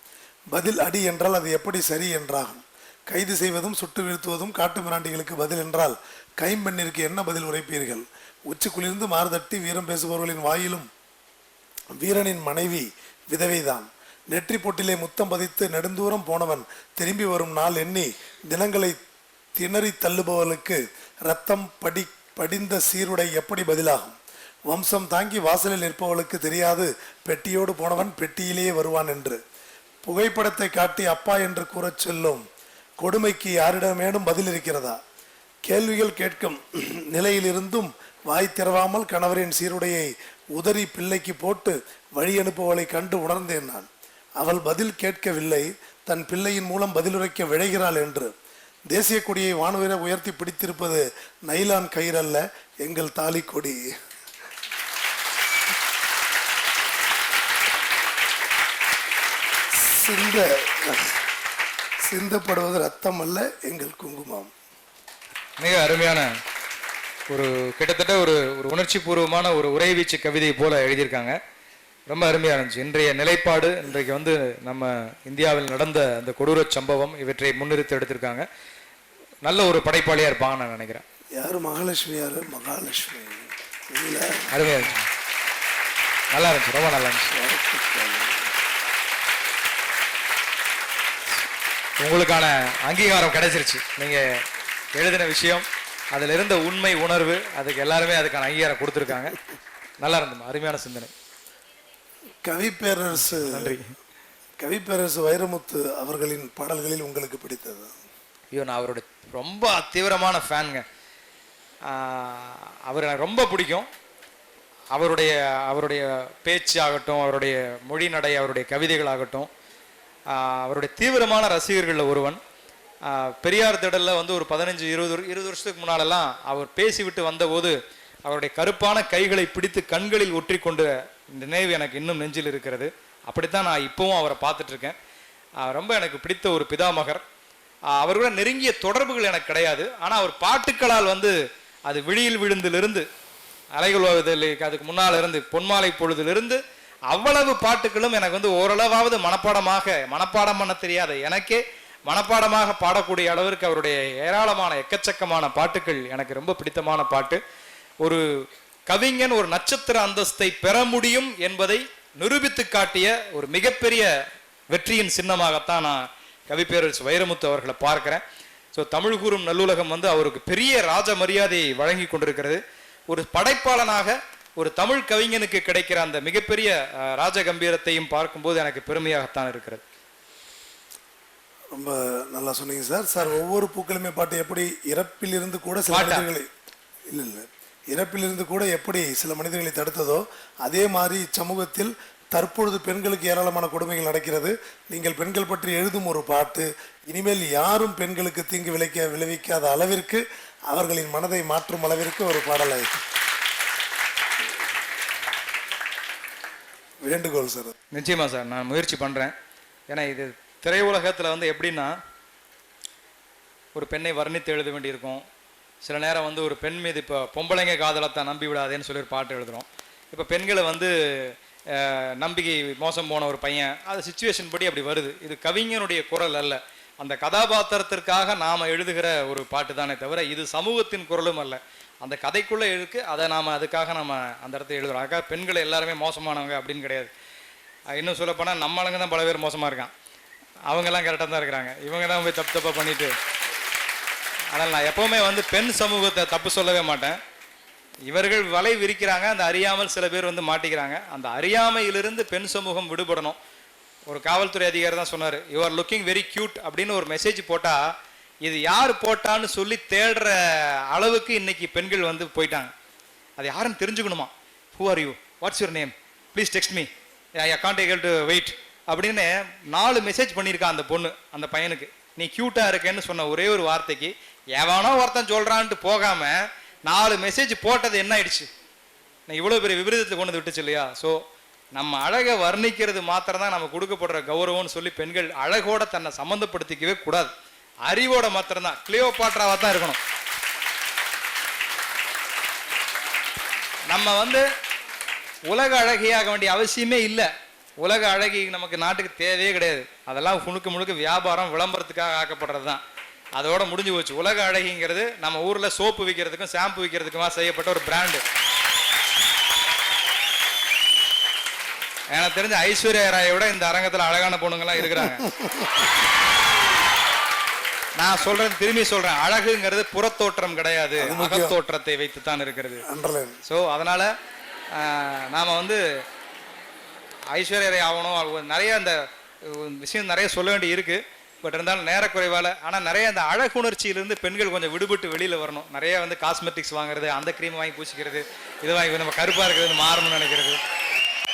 பதில் அடி என்றால் அது எப்படி சரி என்றாகும்? கைது செய்வதும் சுட்டு வீழ்த்துவதும் காட்டு மிராண்டிகளுக்கு பதில் என்றால் கைம்பெண்ணிற்கு என்ன பதில் உரைப்பீர்கள்? உச்சி குளிர்ந்து மாறுதட்டி வீரம் பேசுபவர்களின் வாயிலும் வீரனின் மனைவி விதவைதான். நெற்றி பொட்டிலே முத்தம் பதித்து நெடுந்தூரம் போனவன் திரும்பி வரும் நாள் எண்ணி தினங்களை திணறி தள்ளுபவர்களுக்கு ரத்தம் படிந்த சீருடை எப்படி பதிலாகும்? வம்சம் தாங்கி வாசலில் நிற்பவளுக்கு தெரியாது பெட்டியோடு போனவன் பெட்டியிலேயே வருவான் என்று. புகைப்படத்தை காட்டி அப்பா என்று கூறச் சொல்லும் கொடுமைக்கு யாரிடமேனும் பதில் இருக்கிறதா? கேள்விகள் கேட்கும் நிலையிலிருந்தும் வாய் திறவாமல் கணவரின் சீருடையை உதறி பிள்ளைக்கு போட்டு வழி அனுப்புவளை கண்டு உணர்ந்தேன் நான். அவள் பதில் கேட்கவில்லை, தன் பிள்ளையின் மூலம் பதிலுரைக்க விழைகிறாள் என்று. தேசிய கொடியை வானுயர உயர்த்தி பிடித்திருப்பது நைலான் கயிறல்ல, எங்கள் தாலி கொடி. சிந்தப்படுவது ரத்தம் அல்ல, எங்கள் குங்குமம். மிக அருமையான ஒரு கிட்டத்தட்ட ஒரு உணர்ச்சி பூர்வமான ஒரு உரைவீச்சு கவிதை போல எழுதியிருக்காங்க. ரொம்ப அருமையாக இருந்துச்சு. இன்றைய நிலைப்பாடு, இன்றைக்கு வந்து நம்ம இந்தியாவில் நடந்த அந்த கொடூர சம்பவம், இவற்றை முன்னிறுத்தி எடுத்திருக்காங்க. நல்ல ஒரு படைப்பாளியாக இருப்பாங்கன்னு நான் நினைக்கிறேன். யார் மகாலட்சுமி? யார் மகாலட்சுமி? அருமையாக இருந்துச்சு, நல்லா இருந்துச்சு, ரொம்ப நல்லா இருந்துச்சு. உங்களுக்கான அங்கீகாரம் கிடைச்சிருச்சு. நீங்கள் எழுதின விஷயம், அதில் இருந்த உண்மை உணர்வு, அதுக்கு எல்லாருமே அதுக்கான அங்கீகாரம் கொடுத்துருக்காங்க. நல்லா இருந்தது, அருமையான சிந்தனை. கவிப்பேரரசு, நன்றி. கவிப்பேரரசு வைரமுத்து அவர்களின் பாடல்களில் உங்களுக்கு பிடித்தது? ஐயோ, நான் அவரோட ரொம்ப தீவிரமான ஃபேனுங்க. அவர் எனக்கு ரொம்ப பிடிக்கும். அவருடைய அவருடைய பேச்சு ஆகட்டும், அவருடைய மொழி நடை, அவருடைய கவிதைகள் ஆகட்டும், அவருடைய தீவிரமான ரசிகர்களில் ஒருவன். பெரியார் திடலில் வந்து ஒரு 15-20 வருஷத்துக்கு முன்னாலெல்லாம் அவர் பேசிவிட்டு வந்தபோது அவருடைய கருப்பான கைகளை பிடித்து கண்களில் ஒற்றி கொண்ட நினைவு எனக்கு இன்னும் நெஞ்சில் இருக்கிறது. அப்படித்தான் நான் இப்போவும் அவரை பார்த்துட்டு இருக்கேன். ரொம்ப எனக்கு பிடித்த ஒரு பிதாமகர். அவரோட நெருங்கிய தொடர்புகள் எனக்கு கிடையாது. ஆனால் அவர் பாட்டுக்களால் வந்து அது விழியில் விழுந்திலிருந்து அலைகள் அதுக்கு முன்னால் இருந்து பொன்மாலை பொழுதிலிருந்து அவ்வளவு பாட்டுகளும் எனக்கு வந்து ஓரளவாவது மனப்பாடம் பண்ண தெரியாத எனக்கே மனப்பாடமாக பாடக்கூடிய அளவிற்கு அவருடைய ஏராளமான எக்கச்சக்கமான பாட்டுகள் எனக்கு ரொம்ப பிடித்தமான பாட்டு. ஒரு கவிஞன் ஒரு நட்சத்திர அந்தஸ்தை பெற முடியும் என்பதை நிரூபித்து காட்டிய ஒரு மிகப்பெரிய வெற்றியின் சின்னமாகத்தான் நான் கவிப்பேரரசு வைரமுத்து அவர்களை பார்க்கிறேன். ஸோ தமிழ் கூறும் நல்லுலகம் வந்து அவருக்கு பெரிய ராஜ மரியாதையை வழங்கி கொண்டிருக்கிறது. ஒரு படைப்பாளனாக ஒரு தமிழ் கவிஞனுக்கு கிடைக்கிற அந்த மிகப்பெரிய ராஜ கம்பீரத்தையும் பார்க்கும்போது எனக்கு பெருமையாகத்தான் இருக்கிறது. ரொம்ப நல்லா சொன்னீங்க சார். சார், ஒவ்வொரு பூக்களுமே பாட்டு எப்படி இறப்பிலிருந்து கூட சில மனிதர்களை இல்லை இறப்பிலிருந்து கூட எப்படி சில மனிதர்களை தடுத்ததோ அதே மாதிரி சமூகத்தில் தற்பொழுது பெண்களுக்கு ஏராளமான கொடுமைகள் நடக்கிறது. நீங்கள் பெண்கள் பற்றி எழுதும் ஒரு பாட்டு இனிமேல் யாரும் பெண்களுக்கு தீங்கு விளைவிக்காத அளவிற்கு அவர்களின் மனதை மாற்றும் அளவிற்கு ஒரு பாடலாயிற்று. வேண்டுகோள் சார். நிச்சயமா சார், நான் முயற்சி பண்றேன். ஏன்னா இது திரையுலகத்தில் வந்து எப்படின்னா ஒரு பெண்ணை வர்ணித்து எழுத வேண்டியிருக்கும். சில நேரம் வந்து ஒரு பெண் மீது இப்போ பொம்பளைங்க காதலத்தான் நம்பி விடாதேன்னு சொல்லி ஒரு பாட்டு எழுதுகிறோம். இப்போ பெண்களை வந்து நம்பிக்கை மோசம் போன ஒரு பையன், அது சுச்சுவேஷன் படி அப்படி வருது. இது கவிஞனுடைய குரல் அல்ல, அந்த கதாபாத்திரத்திற்காக நாம் எழுதுகிற ஒரு பாட்டு தானே தவிர இது சமூகத்தின் குரலும் அல்ல. அந்த கதைக்குள்ளே இருக்கு, அதை நாம் அதுக்காக நம்ம அந்த இடத்துல எழுதுகிறோம். அதுக்காக பெண்கள் எல்லாருமே மோசமானவங்க அப்படின்னு கிடையாது. இன்னும் சொல்லப்போனால் நம்மளுங்க தான் பல பேர் மோசமாக இருக்கான், அவங்கெல்லாம் கரெக்டாக தான் இருக்கிறாங்க, இவங்க தான் போய் தப்பாக பண்ணிட்டு. ஆனால் நான் எப்போவுமே வந்து பெண் சமூகத்தை தப்பு சொல்லவே மாட்டேன். இவர்கள் வலை விரிக்கிறாங்க, அந்த அறியாமல் சில பேர் வந்து மாட்டிக்கிறாங்க. அந்த அறியாமையிலிருந்து பெண் சமூகம் விடுபடணும். ஒரு காவல்துறை அதிகாரி தான் சொன்னார், you are looking very cute அப்படின்னு ஒரு மெசேஜ் போட்டால் இது யார் போட்டான்னு சொல்லி தேடுற அளவுக்கு இன்னைக்கு பெண்கள் வந்து போயிட்டாங்க. அது யாருன்னு தெரிஞ்சுக்கணுமா? Who are you, what's your name, please text me, I can't able to wait அப்படின்னு 4 மெசேஜ் பண்ணியிருக்கா அந்த பொண்ணு அந்த பையனுக்கு. நீ கியூட்டாக இருக்கேன்னு சொன்ன ஒரே ஒரு வார்த்தைக்கு எவனோ ஒருத்தன் சொல்கிறான்ட்டு போகாமல் 4 மெசேஜ் போட்டது என்ன ஆயிடுச்சு? நான் இவ்வளோ பெரிய விபரீதத்தை கொண்டு வந்து விட்டுச்சு இல்லையா? ஸோ நம்ம அழகை வர்ணிக்கிறது மாத்திரம் தான் நம்ம கொடுக்கப்படுற கௌரவம்னு சொல்லி பெண்கள் அழகோட தன்னை சம்மந்தப்படுத்திக்கவே கூடாது. அறிவோட மாத்திரம்தான், கிளியோபாட்ராவா தான் இருக்கணும். நம்ம வந்து உலக அழகியாக வேண்டிய அவசியமே இல்லை. உலக அழகி நமக்கு நாட்டுக்கு தேவையே கிடையாது. அதெல்லாம் முழுக்க வியாபாரம் விளம்பரத்துக்காக ஆக்கப்படுறது தான். அதோட முடிஞ்சு போச்சு. உலக அழகிங்கிறது நம்ம ஊரில் சோப்பு விற்கிறதுக்கும் ஷாம்பு விற்கிறதுக்குமா செய்யப்பட்ட ஒரு பிராண்டு. எனக்கு தெரிஞ்ச ஐஸ்வர்யா ராயை விட இந்த அரங்கத்தில் அழகான பொண்ணுங்கெல்லாம் இருக்கிறாங்க. நான் சொல்றது திரும்பி சொல்றேன், அழகுங்கிறது புறத்தோற்றம் கிடையாது, அகத்தோற்றத்தை வைத்து தான் இருக்கிறது. ஸோ அதனால நாம வந்து ஐஸ்வர்யா ராய் ஆகணும். நிறைய அந்த விஷயம் நிறைய சொல்ல வேண்டி இருக்கு. பட் இருந்தாலும் நேர குறைவால. ஆனால் நிறைய அந்த அழகுணர்ச்சியிலிருந்து பெண்கள் கொஞ்சம் விடுபட்டு வெளியில் வரணும். நிறைய வந்து காஸ்மெட்டிக்ஸ் வாங்குறது, அந்த க்ரீம் வாங்கி பூசிக்கிறது, இது வாங்கி நம்ம கருப்பாக இருக்கிறது மாறணும்னு நினைக்கிறது.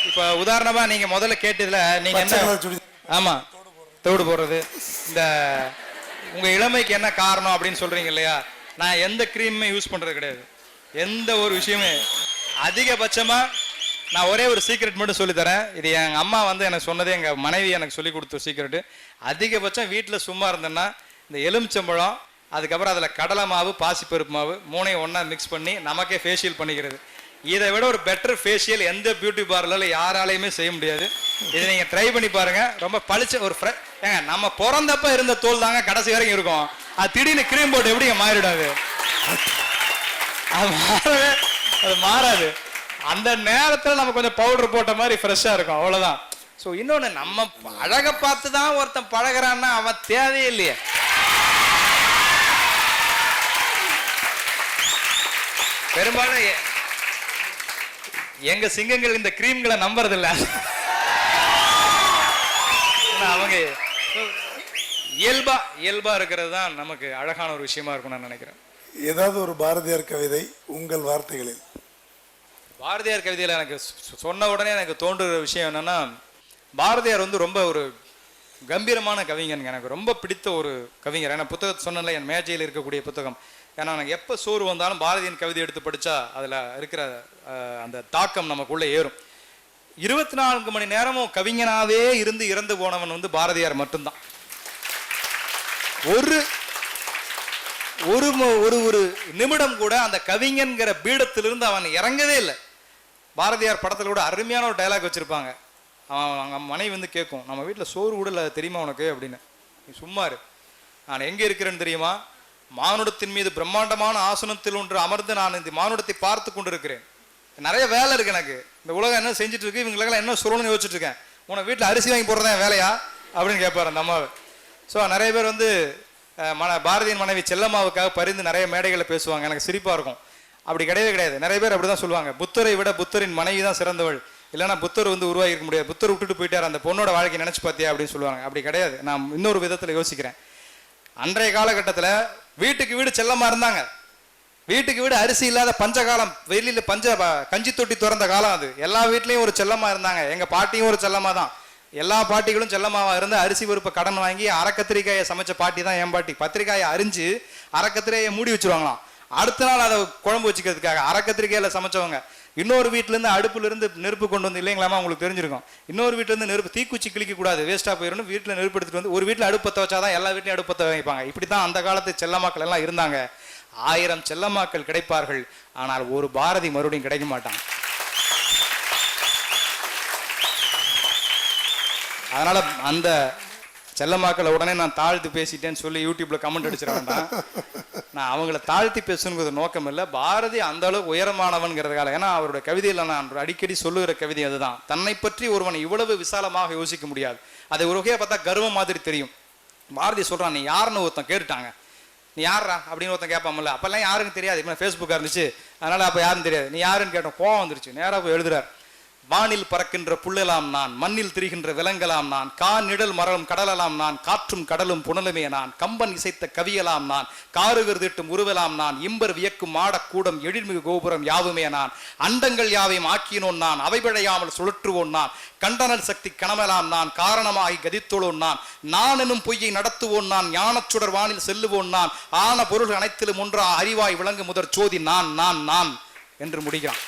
இப்போ உதாரணமாக நீங்கள் முதல்ல கேட்டதில் நீங்கள் என்ன, ஆமாம், தோடு போடுறது, இந்த உங்கள் இளமைக்கு என்ன காரணம் அப்படின்னு சொல்கிறீங்க இல்லையா? நான் எந்த க்ரீமுமே யூஸ் பண்ணுறது கிடையாது, எந்த ஒரு விஷயமே. அதிகபட்சமாக நான் ஒரே ஒரு சீக்ரெட் மட்டும் சொல்லித்தரேன். இது எங்கள் அம்மா வந்து எனக்கு சொன்னது, எங்கள் மனைவி எனக்கு சொல்லி கொடுத்த சீக்ரெட்டு. அதிகபட்சம் வீட்டில் சும்மா இருந்தேன்னா இந்த எலுமிச்சம்பழம், அதுக்கப்புறம் அதில் கடலை மாவு, பாசிப்பருப்பு மாவு 3ஐயும் ஒன்றா மிக்ஸ் பண்ணி நமக்கே ஃபேஷியல் பண்ணிக்கிறது. இதை விட ஒரு பெட்டர் ஃபேஷியல் எந்த பியூட்டி பார்லரில் யாராலையுமே செய்ய முடியாது. இதை நீங்கள் ட்ரை பண்ணி பாருங்கள். ரொம்ப பளிச்ச ஒரு ஏங்க, நம்ம பிறந்தப்ப இருந்த தோல் தாங்க கடைசி வரைக்கும் இருக்கும். அது திடீர்னு க்ரீம் போட்டு எப்படிங்க மாறிடாது? அது மாறாது. அந்த நேரத்தில் நம்ம கொஞ்சம் பவுடர் போட்ட மாதிரி ஃப்ரெஷ்ஷாக இருக்கும், அவ்வளோதான். ஸோ இன்னொன்று, நம்ம அழகை பார்த்து தான் ஒருத்தன் பழகிறான்னா அவன் தேவையே இல்லையே. பெரும்பாலும் எங்க சிங்கங்கள் இந்த கிரீம்களை நம்புறதில்ல. அவங்க இயல்பா இருக்கிறது தான் நமக்கு அழகான ஒரு விஷயமா இருக்கும் நான் நினைக்கிறேன். ஏதாவது ஒரு பாரதியார் கவிதை உங்கள் வார்த்தைகளில். பாரதியார் கவிதையில் எனக்கு சொன்ன உடனே எனக்கு தோன்றுற விஷயம் என்னன்னா, பாரதியார் வந்து ரொம்ப ஒரு கம்பீரமான கவிஞனுங்க. எனக்கு ரொம்ப பிடித்த ஒரு கவிஞர். ஏன்னா புத்தகத்தை சொன்னல, என் மேஜையில் இருக்கக்கூடிய புத்தகம். ஏன்னா எனக்கு எப்போ சோறு வந்தாலும் பாரதியின் கவிதை எடுத்து படித்தா அதில் இருக்கிற அந்த தாக்கம் நமக்குள்ளே ஏறும். 24 மணி நேரமும் கவிஞனாவே இருந்து இறந்து போனவன் வந்து பாரதியார் மட்டும்தான். ஒரு ஒரு ஒரு நிமிடம் கூட அந்த கவிஞன்கிற பீடத்திலிருந்து அவன் இறங்கவே இல்லை. பாரதியார் படத்தில் கூட அருமையான ஒரு டைலாக் வச்சிருப்பாங்க. அவன் மனைவி வந்து கேட்கும், நம்ம வீட்டில் சோறு கூட இல்லை தெரியுமா உனக்கு அப்படின்னு. நீ சும்மாரு, நான் எங்கே இருக்கிறேன்னு தெரியுமா? மானுடத்தின் மீது பிரம்மாண்டமான ஆசனத்தில் ஒன்று அமர்ந்து நான் இந்த மானுடத்தை பார்த்து கொண்டு இருக்கிறேன். நிறைய வேலை இருக்கு எனக்கு, இந்த உலகம் என்ன செஞ்சுட்டு இருக்கு, இவங்களுக்கெல்லாம் என்ன சொல்லணும்னு யோசிச்சுட்டு இருக்கேன். உனக்கு வீட்டில் அரிசி வாங்கி போடுறதா வேலையா அப்படின்னு கேட்பாரு அந்த அம்மாவை. ஸோ நிறைய பேர் வந்து பாரதியின் மனைவி செல்லம்மாவுக்காக பரிந்து நிறைய மேடைகளை பேசுவாங்க. எனக்கு சிரிப்பாக இருக்கும். அப்படி கிடையவே கிடையாது. நிறைய பேர் அப்படி தான் சொல்லுவாங்க, புத்தரை விட புத்தரின் மனைவி தான் சிறந்தவள், இல்லைன்னா புத்தர் வந்து உருவாகி இருக்க முடியாது, புத்தர் விட்டுட்டு போயிட்டார், அந்த பொண்ணோட வாழ்க்கை நினைச்சு பார்த்தியா அப்படின்னு சொல்லுவாங்க. அப்படி கிடையாது. நான் இன்னொரு விதத்தில் யோசிக்கிறேன். அன்றைய காலகட்டத்தில் வீட்டுக்கு வீடு செல்லமா இருந்தாங்க. வீட்டுக்கு வீடு அரிசி இல்லாத பஞ்சகாலம், வெளியில கஞ்சி தொட்டி திறந்த காலம் அது. எல்லா வீட்லயும் ஒரு செல்லமா இருந்தாங்க. எங்க பாட்டியும் ஒரு செல்லமா தான். எல்லா பாட்டிகளும் செல்லமாவா இருந்து அரிசி பருப்பை கடன் வாங்கி அரைக்கத்திரிக்காயை சமைச்ச பாட்டி தான் என் பாட்டி. கத்திரிக்காயை அரிஞ்சு அரைக்கத்திரிக்காயை மூடி வச்சிருவாங்களாம். அடுத்த நாள் அதை குழம்பு வச்சுக்கிறதுக்காக அரைக்கத்திரிக்காயில சமைச்சவங்க. இன்னொரு வீட்டுல இருந்து அடுப்புல இருந்து நெருப்பு கொண்டு வந்து, இல்லைங்களாமா உங்களுக்கு தெரிஞ்சிருக்கும், இன்னொரு வீட்டுல இருந்து நெருப்பு தீக்குச்சி கிளிக்க கூடாது, வேஸ்டா போயிடும், வீட்டுல நெருப்பு எடுத்துட்டு வந்து ஒரு வீட்டுல அடுப்பத்தை வச்சாதான் எல்லா வீட்லயும் அடுப்பத்தை வைப்பாங்க. இப்படித்தான் அந்த காலத்து செல்லமாக்கள் எல்லாம் இருந்தாங்க. 1000 செல்லமாக்கள் கிடைப்பார்கள், ஆனால் ஒரு பாரதி மறுபடியும் கிடைக்க மாட்டான். அதனால அந்த செல்லமாக்களை உடனே நான் தாழ்த்து பேசிட்டேன்னு சொல்லி யூடியூப்ல கமெண்ட் அடிச்சிட வேண்டாம். நான் அவங்கள தாழ்த்தி பேசணுங்கிறது நோக்கம் இல்லை. பாரதி அந்த அளவுக்கு உயரமானவன்கிறதுக்காக. ஏன்னா அவருடைய கவிதையில் நான் அடிக்கடி சொல்லுகிற கவிதை அதுதான். தன்னை பற்றி ஒருவன் இவ்வளவு விசாலமாக யோசிக்க முடியாது. அதை ஒரு வகையை பார்த்தா கர்வம் மாதிரி தெரியும். பாரதி சொல்றான், நீ யாருன்னு ஒருத்தன் கேட்டுட்டாங்க, நீ யாரா அப்படின்னு ஒருத்தன் கேட்பாமல்ல. அப்பெல்லாம் யாருக்கும் தெரியாது. இப்போ ஃபேஸ்புக்காக இருந்துச்சு, அதனால அப்போ யாரும் தெரியாது. நீ யாருன்னு கேட்டோம், கோவம் வந்துருச்சு. நேராக போய் எழுதுறார், வானில் பறக்கின்ற புள்ளலாம் நான், மண்ணில் திரிகின்ற விலங்கலாம் நான், காநிழல் மரம் கடலலாம் நான், காற்றும் கடலும் புனலுமே நான், கம்பன் இசைத்த கவியலாம் நான், காருகர் திட்டும் உருவலாம் நான், இம்பர் வியக்கும் மாடக்கூடம் எழில்மிகு கோபுரம் யாவுமே நான், அண்டங்கள் யாவையும் ஆக்கினோன் நான், அவை பிழையாமல் சுழற்றுவோன் நான், கண்டனல் சக்தி கணமலாம் நான், காரணமாகி கதித்தோளோன் நான், நான் எனும் பொய்யை நடத்துவோன் நான், ஞானச்சுடர் வானில் செல்லுவோன் நான், ஆன பொருள் அனைத்திலும் ஒன்றா அறிவாய் விளங்கு முதற் சோதி நான் நான் நான் என்று முடிக்கிறான்.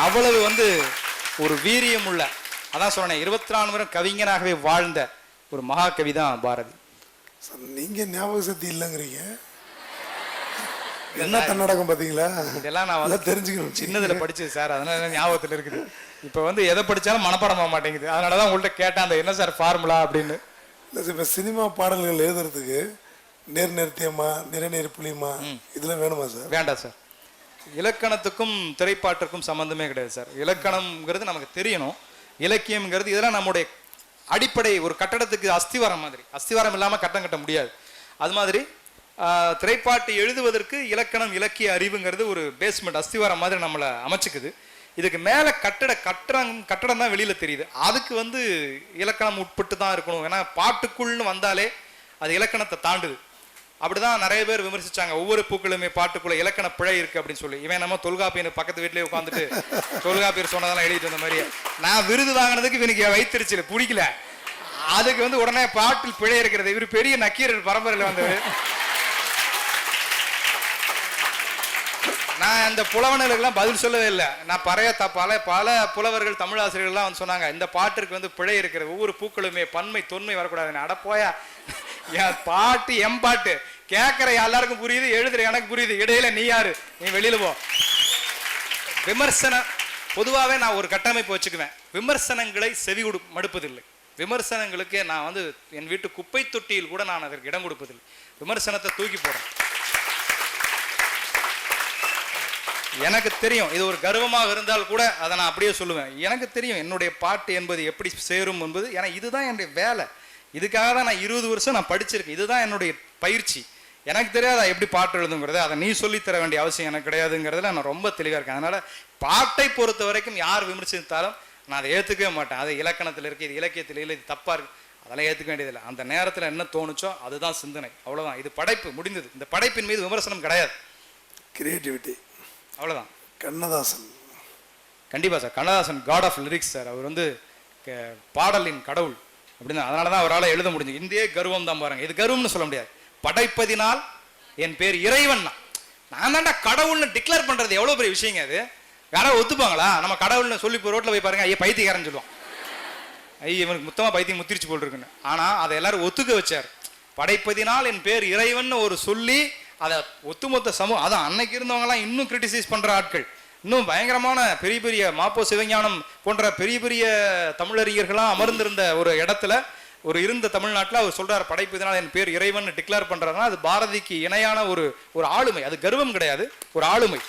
அவ்வளவு வந்து ஒரு வீரியம் உள்ள, அதான் சொன்னேன், 24 வருடம் கவிஞனாகவே வாழ்ந்த ஒரு மகா கவி தான் பாரதி. நீங்க ஞாபக சக்தி இல்லைங்கிறீங்க, என்ன தன்னடக்கம் பாத்தீங்களா? இதெல்லாம் நான் வந்து தெரிஞ்சுக்கணும், சின்னதுல படிச்சது சார், அதனால ஞாபகத்துல இருக்குது. இப்ப வந்து எதை படிச்சாலும் மனப்பாடமாக மாட்டேங்குது. அதனாலதான் உங்கள்கிட்ட கேட்டேன், அந்த என்ன சார் ஃபார்முலா அப்படின்னு. இப்ப சினிமா பாடல்கள் எழுதுறதுக்கு நேர் நிறுத்தியமா நிறைநீர் புளியமா இதெல்லாம் வேணுமா சார்? வேண்டாம் சார். இலக்கணத்துக்கும் திரைப்பாட்டிற்கும் சம்பந்தமே கிடையாது சார். இலக்கணம்ங்கிறது நமக்கு தெரியணும், இலக்கியம்ங்கிறது இதெல்லாம் நம்முடைய அடிப்படை. ஒரு கட்டடத்துக்கு அஸ்திவாரம் மாதிரி, அஸ்திவாரம் இல்லாமல் கட்டம் கட்ட முடியாது. அது மாதிரி திரைப்பாட்டு எழுதுவதற்கு இலக்கணம் இலக்கிய அறிவுங்கிறது ஒரு பேஸ்மெண்ட், அஸ்திவாரம் மாதிரி நம்மளை அமைச்சுக்குது. இதுக்கு மேலே கட்டடம் தான் வெளியில் தெரியுது. அதுக்கு வந்து இலக்கணம் உட்பட்டு தான் இருக்கணும். ஏன்னா பாட்டுக்குள்னு வந்தாலே அது இலக்கணத்தை தாண்டுது. அப்படிதான் நிறைய பேர் விமர்சிச்சாங்க, ஒவ்வொரு பூக்களுமே பாட்டுக்குள்ள இலக்கண பிழை இருக்கு அப்படின்னு சொல்லி. இவன் நம்ம தொல்காப்பியர் பக்கத்து வீட்டிலேயே உட்காந்துட்டு தொல்காப்பியர் சொன்னதெல்லாம் எழுதிட்டு வந்த மாதிரியே. நான் விருது வாங்கினதுக்கு இவனுக்கு வைத்திருச்சு பிடிக்கல, அதுக்கு வந்து உடனே பாட்டில் பிழை இருக்கிறது. இவர் பெரிய நக்கீரர் பரம்பரையில் வந்தவர். நான் அந்த புலவனர்களுக்கெல்லாம் பதில் சொல்லவே இல்லை. நான் பல புலவர்கள் தமிழாசிரியர்கள்லாம் வந்து சொன்னாங்க, இந்த பாட்டிற்கு வந்து பிழை இருக்கிறது, ஒவ்வொரு பூக்களுமே பன்மை தொன்மை வரக்கூடாதுன்னு. அட போயா, என் பாட்டு எம் பாட்டு கேட்கிற எல்லாருக்கும் புரியுது, எழுதுற எனக்கு புரியுது, இடையில நீ யாரு, நீ வெளியில போ. விமர்சனம் பொதுவாகவே நான் ஒரு கட்டமைப்பு வச்சுக்குவேன், விமர்சனங்களை செவி மடுப்பதில்லை. விமர்சனங்களுக்கு நான் வந்து என் வீட்டு குப்பை தொட்டியில் கூட நான் அதற்கு இடம் கொடுப்பதில்லை. விமர்சனத்தை தூக்கி போறேன். எனக்கு தெரியும் இது ஒரு கர்வமாக இருந்தால் கூட அதை நான் அப்படியே சொல்லுவேன். எனக்கு தெரியும் என்னுடைய பாட்டு என்பது எப்படி சேரும் என்பது. ஏன்னா இதுதான் என்னுடைய வேலை. இதுக்காக தான் நான் 20 வருஷம் நான் படிச்சிருக்கேன். இதுதான் என்னுடைய பயிற்சி. எனக்கு தெரியாதா எப்படி பாட்டு எழுதுங்கிறது, அதை நீ சொல்லித்தர வேண்டிய அவசியம் எனக்கு கிடையாதுங்கிறதுல நான் ரொம்ப தெளிவாக இருக்கேன். அதனால பாட்டை பொறுத்த வரைக்கும் யார் விமர்சித்தாலும் நான் அதை ஏற்றுக்கவே மாட்டேன். அது இலக்கணத்தில் இருக்குது, இது இலக்கியத்தில் இல்லை, இது தப்பாக இருக்குது, அதெல்லாம் ஏற்றுக்க வேண்டியதில்லை. அந்த நேரத்தில் என்ன தோணுச்சோ அதுதான் சிந்தனை, அவ்வளோதான். இது படைப்பு முடிந்தது. இந்த படைப்பின் மீது விமர்சனம் கிடையாது. கிரியேட்டிவிட்டி அவ்வளோதான். கண்ணதாசன். கண்டிப்பாக sir, Kannadasan god of lyrics sir. அவர் வந்து பாடலின் கடவுள் அப்படின்னு, அதனால தான் அவரால் எழுத முடிஞ்சு. இந்தியே கர்வம் தான் பாருங்க, இது கர்வம்னு சொல்ல முடியாது. படைப்பதினால் என் பேர் இறைவன் தான், நான் தான்டா கடவுள்னு டிக்ளேர் பண்ணுறது எவ்வளோ பெரிய விஷயங்க. அது யாராவது ஒத்துப்பாங்களா? நம்ம கடவுள்னு சொல்லி இப்போ ரோட்டில் போய் பாருங்க, ஐயா பைத்தியக்காரன்னு சொல்லுவான், ஐயா இவனுக்கு மொத்தமாக பைத்தியம் முத்திரிச்சு போல் இருக்குன்னு. ஆனால் அதை எல்லாரும் ஒத்துக்க வச்சார். படைப்பதினால் என் பேர் இறைவன் ஒரு சொல்லி அதை ஒத்துமொத்த சமூகம், அதான் அன்னைக்கு இருந்தவங்கலாம் இன்னும் கிரிட்டிசைஸ் பண்ணுற ஆட்கள், இன்னும் பயங்கரமான பெரிய பெரிய மாப்போ சிவஞானம் போன்ற பெரிய பெரிய தமிழறிஞர்களாம் அமர்ந்திருந்த ஒரு இடத்துல ஒரு இருந்த தமிழ்நாட்டில் அவர் சொல்றார், படைப்பதினால் என் பேர் இறைவன் டிக்ளேர் பண்றாருன்னா அது பாரதிக்கு இணையான ஒரு ஆளுமை. அது கர்வம் கிடையாது, ஒரு ஆளுமை.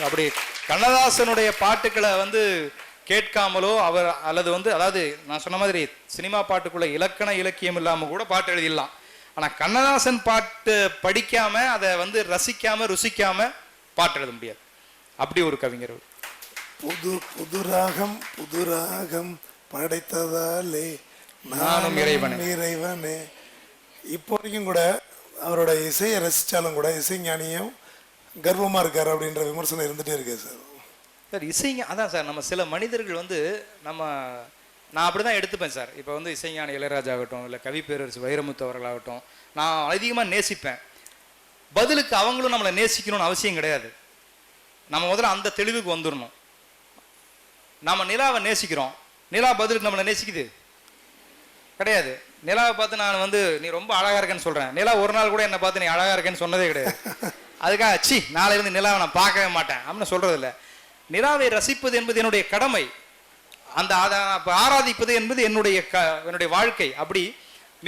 அப்படி கண்ணதாசனுடைய பாட்டுக்களை வந்து கேட்காமலோ அவர் அல்லது வந்து, அதாவது நான் சொன்ன மாதிரி சினிமா பாட்டுக்குள்ள இலக்கண இலக்கியம் இல்லாமல் கூட பாட்டு எழுதிடலாம். ஆனால் கண்ணதாசன் பாட்டு படிக்காம அதை வந்து ரசிக்காம ருசிக்காம பாட்டு எழுத முடியாது. அப்படி ஒரு கவிஞர். புது புது ராகம் படைத்ததாலே நானும் இறைவனே. இப்போ வரைக்கும் கூட அவரோட இசையை ரசித்தாலும் கூட இசைஞானியும் கர்வமாக இருக்கார் அப்படின்ற விமர்சனம் இருந்துகிட்டே இருக்கு சார். சார் இசைங்க அதான் சார், நம்ம சில மனிதர்கள் வந்து நான் அப்படி தான் எடுத்துப்பேன் சார். இப்போ வந்து இசைஞானி இளையராஜா ஆகட்டும், இல்லை கவி பேரரசு வைரமுத்து அவர்களாகட்டும், நான் அதிகமாக நேசிப்பேன். பதிலுக்கு அவங்களும் நம்மளை நேசிக்கணும்னு அவசியம் கிடையாது. நம்ம முதல்ல அந்த தெளிவுக்கு வந்துடணும். நம்ம நிலாவை நேசிக்கிறோம், நிலா பதிலுக்கு நம்மளை நேசிக்குது கிடையாது. நிலாவை பார்த்து நான் வந்து நீ ரொம்ப அழகா இருக்கேன்னு சொல்றேன், நிலா ஒரு நாள் கூட என்னை பார்த்து நீ அழகா இருக்கேன்னு சொன்னதே கிடையாது. அதுக்காக சி நாளையிலிருந்து நிலாவை நான் பார்க்கவே மாட்டேன் அப்படின்னு சொல்றது இல்லை. நிலாவை ரசிப்பது என்பது என்னுடைய கடமை, அந்த ஆராதிப்பது என்பது என்னுடைய வாழ்க்கை. அப்படி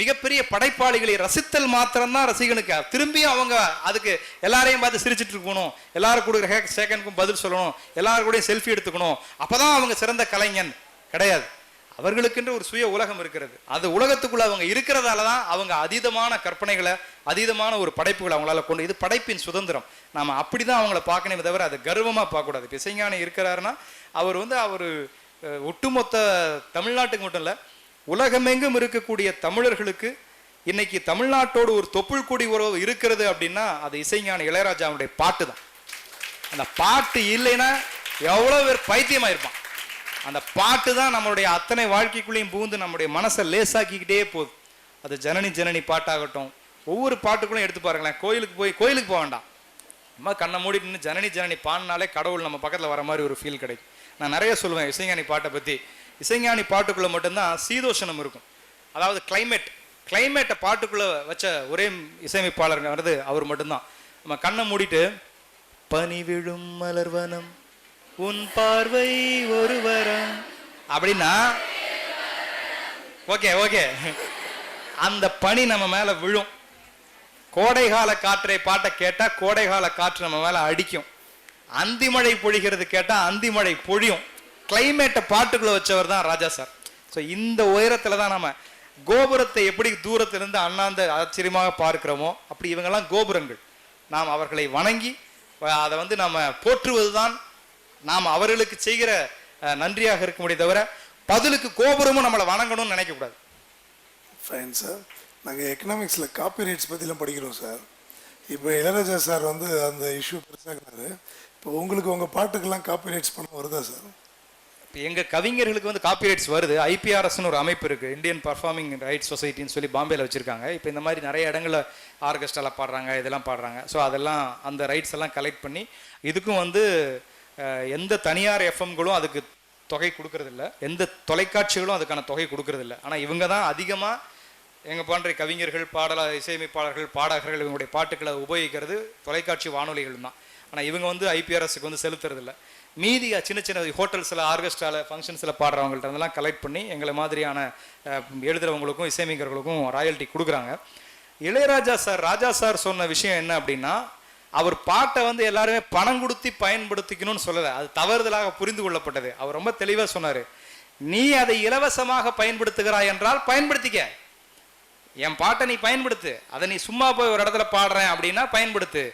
மிகப்பெரிய படைப்பாளிகளை ரசித்தல் மாத்திரம்தான் ரசிகனுக்கு. திரும்பியும் அவங்க அதுக்கு எல்லாரையும் பார்த்து சிரிச்சுட்டு இருக்கணும், எல்லாரும் கொடுக்குற சேகனுக்கும் பதில் சொல்லணும், எல்லாரும் கூட செல்ஃபி எடுத்துக்கணும், அப்பதான் அவங்க சிறந்த கலைஞன் கிடையாது. அவர்களுக்கென்று ஒரு சுய உலகம் இருக்கிறது. அது உலகத்துக்குள்ள அவங்க இருக்கிறதால தான் அவங்க அதீதமான கற்பனைகளை, அதீதமான ஒரு படைப்புகளை அவங்களால கொண்டு, இது படைப்பின் சுதந்திரம். நாம அப்படிதான் அவங்கள பார்க்கணுமே தவிர அதை கர்வமா பார்க்கக்கூடாது. இப்போ இசைஞானி இருக்கிறாருன்னா அவர் வந்து அவர் ஒட்டுமொத்த தமிழ்நாட்டுக்கு மட்டும் இல்லை, உலகமெங்கும் இருக்கக்கூடிய தமிழர்களுக்கு இன்னைக்கு தமிழ்நாட்டோடு ஒரு தொப்புள் கொடி உறவு இருக்கிறது அப்படின்னா அது இசைஞானி இளையராஜாவுடைய பாட்டு தான். அந்த பாட்டு இல்லைன்னா எவ்வளோ பேர் பைத்தியமாக இருப்பான். அந்த பாட்டு தான் நம்மளுடைய அத்தனை வாழ்க்கைக்குள்ளேயும் புகுந்து நம்முடைய மனசை லேசாக்கிக்கிட்டே போகுது. அது ஜனனி ஜனனி பாட்டாகட்டும், ஒவ்வொரு பாட்டுக்குள்ளும் எடுத்து பாருங்களேன். கோயிலுக்கு போக வேண்டாம், அம்மா கண்ணை மூடி நின்று ஜனனி ஜனனி பாடினாலே கடவுள் நம்ம பக்கத்தில் வர மாதிரி ஒரு ஃபீல் கிடைக்கும். நான் நிறைய சொல்லுவேன் இசைஞானி பாட்டை பற்றி. இசைஞானி பாட்டுக்குள்ளே மட்டும்தான் சீதோஷனம் இருக்கும், அதாவது கிளைமேட்டை பாட்டுக்குள்ளே வச்ச ஒரே இசையமைப்பாளருங்க வருது அவர் மட்டும்தான். நம்ம கண்ணை மூடிட்டு பனி விழும் மலர்வனம் உன் பார்வை ஒருவரம் அப்படின்னா ஓகே அந்த பனி நம்ம மேல விழும். கோடைகால காற்றை பாட்டை கேட்டா கோடைகால காற்று நம்ம மேல அடிக்கும். அந்திமழை பொழிகிறது கேட்டா அந்திமழை பொழியும். கிளைமேட்டை பாட்டுக்குள்ள வச்சவர் தான் ராஜா சார். ஸோ இந்த உயரத்துல தான் நம்ம கோபுரத்தை எப்படி தூரத்திலிருந்து அண்ணாந்த ஆச்சரியமாக பார்க்கிறோமோ அப்படி இவங்கெல்லாம் கோபுரங்கள். நாம் அவர்களை வணங்கி அதை வந்து நம்ம போற்றுவதுதான் நாம் அவர்களுக்கு செய்கிற நன்றியாக இருக்க முடியும் தவிர பதிலுக்கு கோபுரமும் நம்மளை வணங்கணும்னு நினைக்கக்கூடாது. Fine sir. நாங்கள் எக்கனாமிக்ஸில் காப்பிரைட்ஸ் பற்றிலாம் படிக்கிறோம் சார். இப்போ இளையராஜா சார் வந்து அந்த இஷ்யூ பெருசாகிறாரு. இப்போ உங்களுக்கு உங்கள் பாட்டுக்கெல்லாம் காப்பிரைட்ஸ் பண்ண வருதா சார்? இப்போ எங்கள் கவிஞர்களுக்கு வந்து காப்பிரைட்ஸ் வருது. ஐபிஆர்எஸ்ன்னு ஒரு அமைப்பு இருக்குது, இந்தியன் பர்ஃபார்மிங் ரைட்ஸ் சொசைட்டின்னு சொல்லி பாம்பேயில் வச்சுருக்காங்க. இப்போ இந்த மாதிரி நிறைய இடங்களில் ஆர்கெஸ்ட்ராவில் பாடுறாங்க, இதெல்லாம் பாடுறாங்க. ஸோ அதெல்லாம் அந்த ரைட்ஸ் எல்லாம் கலெக்ட் பண்ணி இதுக்கும் வந்து எந்த தனியார் எஃப்எம்களும் அதுக்கு தொகை கொடுக்கறதில்ல, எந்த தொலைக்காட்சிகளும் அதுக்கான தொகை கொடுக்கறதில்ல. ஆனால் இவங்க தான் அதிகமாக எங்கள் போன்ற கவிஞர்கள், இசையமைப்பாளர்கள், பாடகர்கள் இவங்களுடைய பாட்டுக்களை உபயோகிக்கிறது தொலைக்காட்சி வானொலிகள் தான். ஆனால் இவங்க வந்து ஐபிஆர்எஸ்க்கு வந்து செலுத்துறதில்ல. மீதி சின்ன சின்ன ஹோட்டல்ஸில், ஆர்கெஸ்ட்ராவில், ஃபங்க்ஷன்ஸில் பாடுறவங்கள்ட்ட அதெல்லாம் கலெக்ட் பண்ணி எங்களை மாதிரியான எழுதுகிறவங்களுக்கும் இசையமைக்கிறவங்களுக்கும் ராயல்ட்டி கொடுக்குறாங்க. இளையராஜா சார், ராஜா சார் சொன்ன விஷயம் என்ன அப்படின்னா, அவர் பாட்டை வந்து எல்லாருமே பணம் கொடுத்து பயன்படுத்திக்கணும்னு சொல்லலை, அது தவறுதலாக புரிந்து கொள்ளப்பட்டது. அவர் ரொம்ப தெளிவாக சொன்னார், நீ அதை இலவசமாக பயன்படுத்துகிறாய் என்றால் பயன்படுத்திக்க, என் பாட்டை நீ பயன்படுத்து. அதை நீ சும்மா போய் ஒரு இடத்துல பாடுறேன் அப்படின்னா பயன்படுத்து.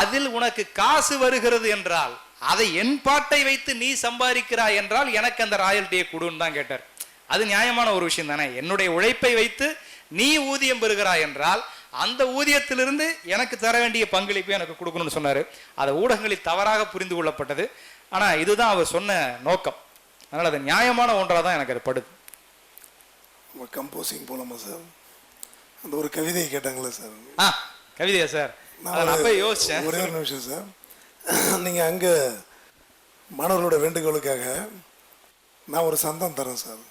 அதில் உனக்கு காசு வருகிறது என்றால், அதை என் பாட்டை வைத்து நீ சம்பாதிக்கிறாய் என்றால் எனக்கு அந்த ராயல்ட்டியை கொடுன்னு தான் கேட்டார். அது நியாயமான ஒரு விஷயம் தானே. என்னுடைய உழைப்பை வைத்து நீ ஊதியம் பெறுகிறாய் என்றால் அந்த ஊதியத்திலிருந்து எனக்கு தர வேண்டிய பங்களிப்பை எனக்கு கொடுக்கணும்னு சொன்னார். அதை ஊடகங்களில் தவறாக புரிந்து கொள்ளப்பட்டது. ஆனால் இதுதான் அவர் சொன்ன நோக்கம். அதனால் அது நியாயமான ஒன்றாக தான் எனக்கு அது படுது. கம்போசிங் போலாமா சார்? அந்த ஒரு கவிதையை கேட்டாங்களே சார். கவிதையா சார்? நான் அப்போ யோசிச்சேன். ஒரே ஒரு நிமிஷம் சார். நீங்கள் அங்கே மாணவர்களோட வேண்டுகோளுக்காக நான் ஒரு சந்தம் தரேன் சார்.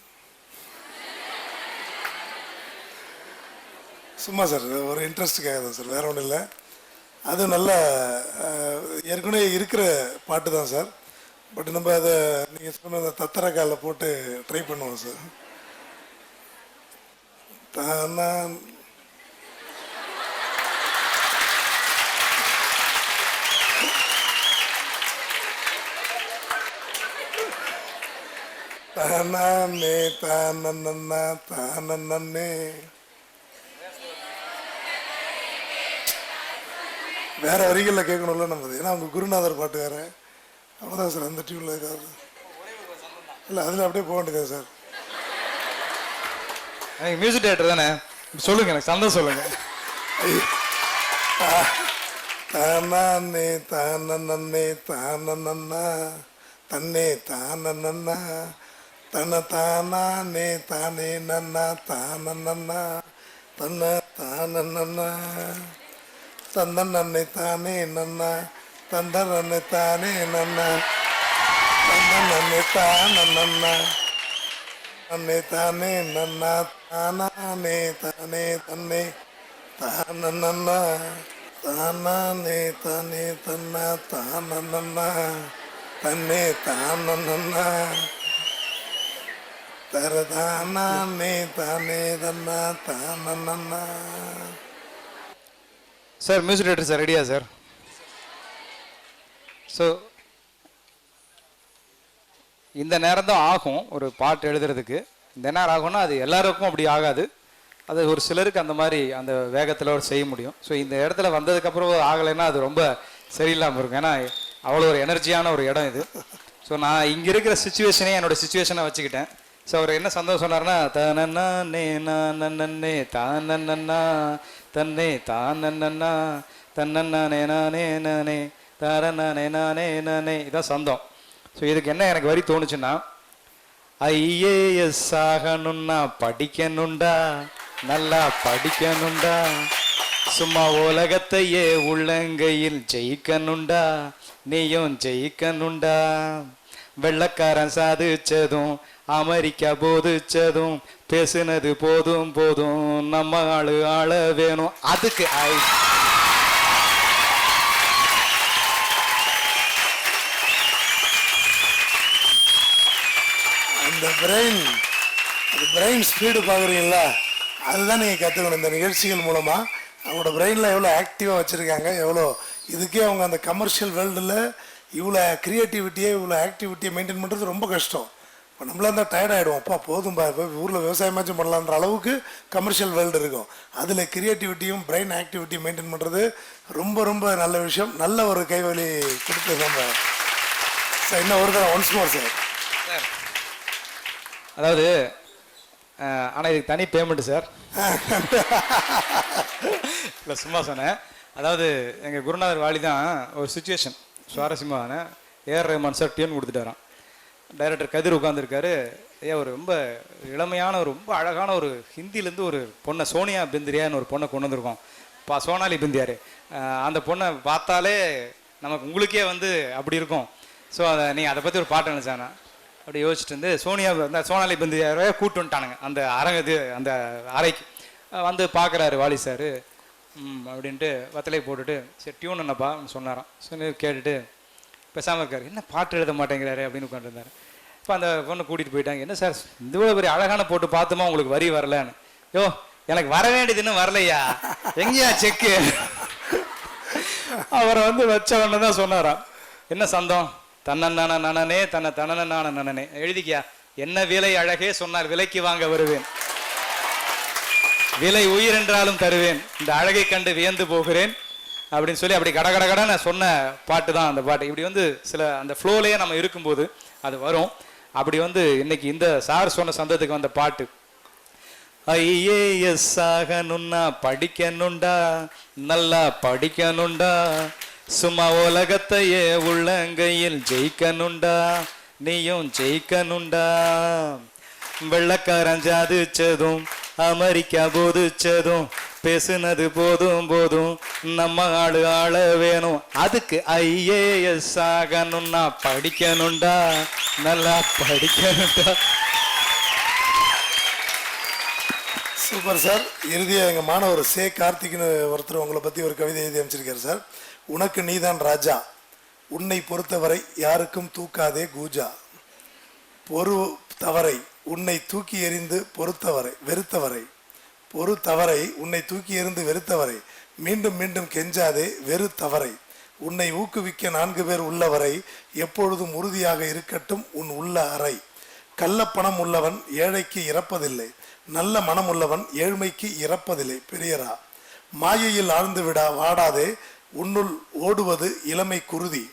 சும்மா சார், ஒரு இன்ட்ரெஸ்ட்டுக்காக தான் சார், வேற ஒன்றும் இல்லை. அது நல்ல ஏற்கனவே இருக்கிற பாட்டு தான் சார். பட் நம்ம அதை நீங்கள் சொன்ன அந்த தத்தர காலில் போட்டு ட்ரை பண்ணுவோம் சார். தானா தானே தானே தானே வேற வரிகளில் கேட்கணும்ல நம்ம. ஏன்னா அவங்க குருநாதர் பாட்டு வேற. அவ்வளோதான் சார். அந்த டியூனில் ஏதாவது இல்லை, அதில் அப்படியே போக வேண்டியது சார். மியூசிக் டேரக்டர் தானே, சொல்லுங்க, எனக்கு சந்தோஷம் சொல்லுங்க. தானே தானே தானன்னா தன்னே தானன்னா தன்ன தானே தானே நன்னா தானன்னா தன்ன தானன்னா தந்த நன்னை தானே நன்னா தந்த நன்னை தானே நன்னா தந்த நன்னை தானன்னா நன்னை தானே நன்னா தானே தானே தன்னை தானன்னா தானே தானே தன்னா தானன்னா தன்னே தானன்னா தரதானே தானே தன்னா தானன்னா. சார் மியூசிக் டேரக்டர் சார் ரெடியா சார்? ஸோ இந்த நேரம் தான் ஆகும் ஒரு பாட்டு எழுதுறதுக்கு. இந்த நேரம் ஆகும்னா அது எல்லாருக்கும் அப்படி ஆகாது. அது ஒரு சிலருக்கு அந்த மாதிரி அந்த வேகத்தில் ஒரு செய்ய முடியும். ஸோ இந்த இடத்துல வந்ததுக்கப்புறம் ஆகலைன்னா அது ரொம்ப சரியில்லாமல் இருக்கும். ஏன்னா அவ்வளோ ஒரு எனர்ஜியான ஒரு இடம் இது. ஸோ நான் இங்கே இருக்கிற சுச்சுவேஷனே என்னோட சுச்சுவேஷனை வச்சுக்கிட்டேன். ஸோ அவர் என்ன சந்தோஷம் சொன்னார்னா, தனன்னா நே நன்னே தானன்னா தன்னே தானன்னா தன்னன்னா நே நானே நானே தாரண்ணா நே நானே நானே, இதான் சந்தம். ஸோ இதுக்கு என்ன எனக்கு வரி தோணுச்சுன்னா, ஐஏஎஸ் ஆகணும்னா படிக்கணுண்டா, நல்லா படிக்கணுண்டா, சும்மா உலகத்தையே உள்ளங்கையில் ஜெயிக்கணுண்டா, நீயும் ஜெயிக்கணுண்டா, வெள்ளக்காரன் சாதிச்சதும் அமெரிக்கா போதிச்சதும் பேசுனது போதும் போதும், நம்ம ஆளு ஆள வேணும், அதுக்கு அந்த பிரெயின் ஸ்பீடு பார்க்குறீங்களா, அதுதான் நீங்கள் கற்றுக்கணும். இந்த நிகழ்ச்சிகள் மூலமாக அவங்களோட பிரெயினில் எவ்வளோ ஆக்டிவாக வச்சுருக்காங்க, எவ்வளோ இதுக்கே அவங்க அந்த கமர்ஷியல் வேர்ல்டில் இவ்வளோ க்ரியேட்டிவிட்டியை இவ்வளோ ஆக்டிவிட்டியை மெயின்டைன் பண்ணுறது ரொம்ப கஷ்டம். இப்போ நம்மளாம் தான் டயர்ட் ஆகிடுவோம். அப்பா போதும்பா, இப்போ ஊரில் விவசாயமாச்சும் பண்ணலான்ற அளவுக்கு கமர்ஷியல் வேர்ல்டு இருக்கும். அதில் க்ரியேட்டிவிட்டியும் பிரெயின் ஆக்டிவிட்டியும் மெயின்டைன் பண்ணுறது ரொம்ப ரொம்ப நல்ல விஷயம். நல்ல ஒரு கைவலி கொடுத்து நம்ம சார். இன்னும் ஒரு தடவை ஒன்ஸ் மோர் சார். அதாவது ஆனால் இதுக்கு தனி பேமெண்ட் சார். இல்லை சும்மா சொன்னேன். அதாவது எங்கள் குருநாதர் வாலி தான் ஒரு சுச்சுவேஷன் சுவாரஸ்யமான ஏஆர் ரஹ்மான் சார் டியூன் கொடுத்துட்டாரான். டைரக்டர் கதிர் உட்காந்துருக்காரு. ஒரு ரொம்ப இளமையான ஒரு ரொம்ப அழகான ஒரு ஹிந்திலேருந்து ஒரு பொண்ணை சோனியா பிந்திரியான்னு ஒரு பொண்ணை கொண்டு வந்திருக்கோம். சோனாலி பிந்தியார். அந்த பொண்ணை பார்த்தாலே நமக்கு உங்களுக்கே வந்து அப்படி இருக்கும். ஸோ அதை நீங்கள் அதை பற்றி ஒரு பாட்டு நினச்சானா அப்படி யோசிச்சுட்டு இருந்து சோனாலி பிந்தியாரை கூட்டு வந்துட்டானுங்க அந்த அந்த அறைக்கு. வந்து பார்க்குறாரு வாலி சார். அப்படின்ட்டு வத்தலை போட்டுட்டு சரி டியூன் என்னப்பா சொன்னாராம். சொல்லி கேட்டுட்டு பேசாமல் இருக்காரு. என்ன பாட்டு எழுத மாட்டேங்கிறாரு அப்படின்னு உட்காந்துருந்தாரு. இப்போ அந்த பொண்ணை கூட்டிகிட்டு போயிட்டாங்க. என்ன சார் இவ்வளோ பெரிய அழகான போட்டு பார்த்துமா உங்களுக்கு வரி வரலன்னு. யோ எனக்கு வர வேண்டியது இன்னும் வரலையா, எங்கேயா செக்கு? அவரை வந்து வச்ச உடனே தான் சொன்னாராம், என்ன சந்தம், தன்னண்ணான நனனே தன்னை தனனான நனனே எழுதிக்கியா, என்ன விலை அழகே சொன்னார் விலைக்கு வாங்க வருவேன், விலை உயிர் என்றாலும் தருவேன், இந்த அழகை கண்டு வியந்து போகிறேன் அப்படின்னு சொல்லி அப்படி கடகடகட நான் சொன்ன பாட்டு தான் அந்த பாட்டு. இப்படி வந்து சில அந்த ஃப்ளோலேயே நம்ம இருக்கும்போது அது வரும். அப்படி வந்து இன்னைக்கு இந்த சார் சொன்ன சந்தத்துக்கு வந்த பாட்டு ஐஏஎஸ் ஆகணும்னா படிக்கணுண்டா, நல்லா படிக்கணுண்டா, சும்மா உலகத்தையே உள்ளங்கையில் ஜெயிக்கணுண்டா, நீயும் ஜெயிக்கணுண்டா. வெள்ளக்காரன் ஜாதிச்சதும் அமெரிக்கா போதிச்சதும் பேசுனது போதும் போதும், நம்ம ஆளு ஆள வேணும், அதுக்கு ஐஏஎஸ் ஆகணும்னா படிக்கணுண்டா, நல்லா படிக்கணுண்டா. Super sir. இறுதியாக எங்கள் மாணவர் சே கார்த்திக்னு ஒருத்தர் உங்களை பற்றி ஒரு கவிதை எழுதி அமைச்சிருக்காரு சார். உனக்கு நீதான் ராஜா, உன்னை பொறுத்தவரை யாருக்கும் தூக்காதே கூஜா, பொறு தவறை உன்னை தூக்கி எறிந்து பொறுத்தவரை வெறுத்தவரை, பொறு தவறை உன்னை தூக்கி எறிந்து வெறுத்தவரை, மீண்டும் மீண்டும் கெஞ்சாதே வெறு தவறை, உன்னை ஊக்குவிக்க 4 பேர் உள்ளவரை, எப்பொழுதும் உறுதியாக இருக்கட்டும் உன் உள்ள அறை. கள்ளப்பணம் உள்ளவன் ஏழைக்கு இறப்பதில்லை, நல்ல மனம் உள்ளவன் ஏழ்மைக்கு இறப்பதில்லை. பெரியரா, மாயையில் ஆழ்ந்து விடா வாடாதே, உன்னுள் ஓடுவது இளமை குருதி,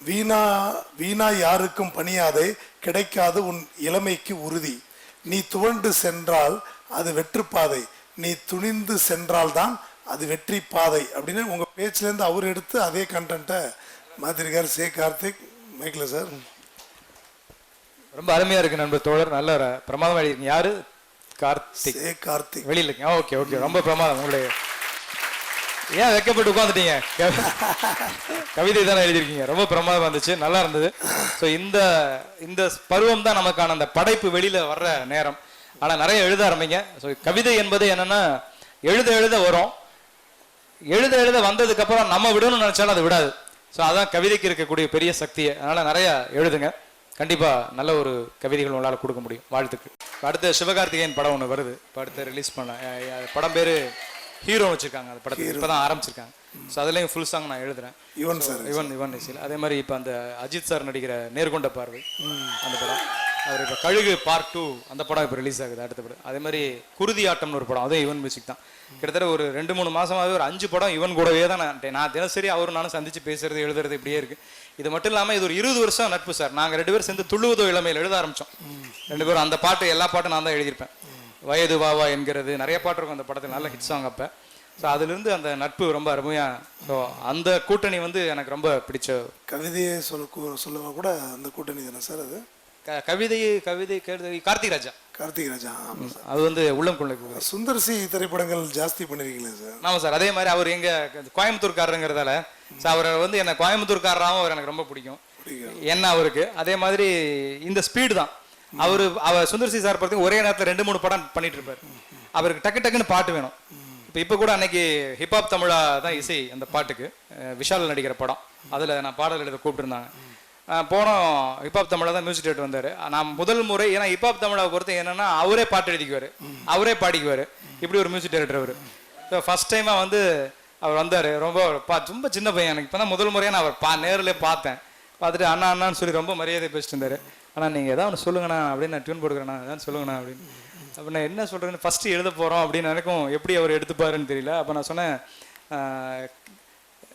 வீணா யாருக்கும் பணியாதே, கிடைக்காது உன் இளமைக்கு உறுதி. நீ துவண்டு சென்றால் அது வெற்றுப்பாதை, நீ துணிந்து சென்றால்தான் அது வெற்றி பாதை அப்படின்னு உங்க பேச்சிலேருந்து அவர் எடுத்து அதே கண்டென்ட்டை மாத்திருக்காரு சே கார்த்திக். மைக்கில் சார். ரொம்ப அருமையா இருக்கு நண்பர் தோழர், நல்ல பிரமாதம் எழுதிருக்கீங்க. யாரு? கார்த்திக். சே கார்த்திக் வெளியில இருக்கீங்க. ஓகே ஓகே, ரொம்ப பிரமாதம். உங்களுடைய ஏன் வெக்கப்பட்டு உட்காந்துட்டீங்க? கவிதை தானே எழுதியிருக்கீங்க, ரொம்ப பிரமாதம் இருந்துச்சு, நல்லா இருந்தது. ஸோ இந்த இந்த பருவம் தான் நமக்கான அந்த படைப்பு வெளியில வர்ற நேரம். ஆனால் நிறைய எழுத ஆரம்பிங்க. ஸோ கவிதை என்பது என்னன்னா எழுத எழுத வரும், எழுத எழுத வந்ததுக்கு அப்புறம் நம்ம விடணும்னு நினைச்சாலும் அது விடாது. ஸோ அதான் கவிதைக்கு இருக்கக்கூடிய பெரிய சக்தியை. அதனால நிறைய எழுதுங்க, கண்டிப்பா நல்ல ஒரு கவிதைகள் உங்களால் கொடுக்க முடியும். வாழ்த்துக்கு. அடுத்த சிவகார்த்திகேயன் படம் ஒன்று வருது, இப்போ அடுத்து ரிலீஸ் பண்ண படம் பேரு ஹீரோ வச்சிருக்காங்க. அந்த படத்தை இப்பதான் ஆரம்பிச்சிருக்காங்க. ஸோ அதுலேயும் ஃபுல் சாங் நான் எழுதுறேன். இவன் இசையில். அதே மாதிரி இப்போ அந்த அஜித் சார் நடிக்கிற நேர்கொண்ட பார்வை அந்த படம், அவர் இப்போ கழுகு பார்ட் 2 அந்த படம் இப்போ ரிலீஸ் ஆகுது அடுத்த படம். அதே மாதிரி குருதி ஆட்டம்னு ஒரு படம், அதுவும் இவன் மியூசிக் தான். கிட்டத்தட்ட ஒரு 2-3 மாசமாகவே ஒரு 5 படம் இவன் கூடவே தான் நான் தினசரி அவரும் நானும் சந்திச்சு பேசுறது எழுதுறது இப்படியே இருக்கு. இது மட்டும் இல்லாமல் இது ஒரு 20 வருஷம் நட்பு சார். நாங்கள் 2 பேரும் சேர்ந்து துள்ளுவதோ இளமையில் எழுத ஆரம்பித்தோம் 2 பேரும். அந்த பாட்டு எல்லா பாட்டும் நான் தான் எழுதியிருப்பேன். வயது வாவா என்கிறது நிறைய பாட்டு இருக்கும் அந்த படத்தில், நல்ல ஹிட் சாங் அப்போ. ஸோ அதுலேருந்து அந்த நட்பு ரொம்ப அருமையாக. ஸோ அந்த கூட்டணி வந்து எனக்கு ரொம்ப பிடிச்ச. கவிதையை சொல்லவா கூட அந்த கூட்டணி தானே சார் அது? கவிதை கார்த்திக் ராஜா. கார்த்திக் ராஜா அது வந்து உள்ளம் கொள்ளை. சுந்தர்சி திரைப்படங்கள் ஜாஸ்தி பண்ணிருக்கீங்களா சார்? ஆமாம் சார். அதே மாதிரி அவர் எங்க கோயம்புத்தூர்காரருங்கிறதால சார் அவரை வந்து என்ன கோயம்புத்தூர்காரராகவும் அவர் எனக்கு ரொம்ப பிடிக்கும் என்ன அவருக்கு. அதே மாதிரி இந்த ஸ்பீடு தான் அவர் சுந்தர்சி சார் பார்த்தீங்கன்னா ஒரே நேரத்தில் 2-3 படம் பண்ணிட்டு இருப்பார். அவருக்கு டக்கு டக்குன்னு பாட்டு வேணும். இப்போ கூட அன்னைக்கு ஹிப்ஹாப் தமிழா தான் இசை அந்த பாட்டுக்கு, விஷால் நடிக்கிற படம், அதில் நான் பாடல் எழுத கூப்பிட்டுருந்தாங்க. போனோம், ஹிப்ஹாப் தமிழா தான் மியூசிக் டேரக்டர் வந்தார். நான் முதல் முறை, ஏன்னா ஹிப்ஹாப் தமிழாவை பொறுத்து என்னன்னா அவரே பாட்டு எழுதிக்குவார், அவரே பாடிக்குவார், இப்படி ஒரு மியூசிக் டேரக்டர் அவர். ஸோ ஃபர்ஸ்ட் டைமாக வந்து அவர் வந்தார். ரொம்ப சின்ன பையன், எனக்கு இப்போ தான் முதல் முறையாக நான் அவர் நேரில் பார்த்தேன். பார்த்துட்டு அண்ணா அண்ணான்னு சொல்லி ரொம்ப மரியாதை பேசிட்டு இருந்தார். ஆனால் நீங்கள் எதாவது ஒன்று சொல்லுங்கண்ணா அப்படின்னு, நான் டியூன் போடுக்கிறேண்ணா எதாவது சொல்லுங்கண்ணா அப்படின்னு. அப்போ நான் என்ன சொல்கிறேன்னு ஃபஸ்ட்டு எழுத போகிறோம் அப்படின்னு எனக்கும் எப்படி அவர் எடுத்துப்பாருன்னு தெரியல. அப்போ நான் சொன்னேன்,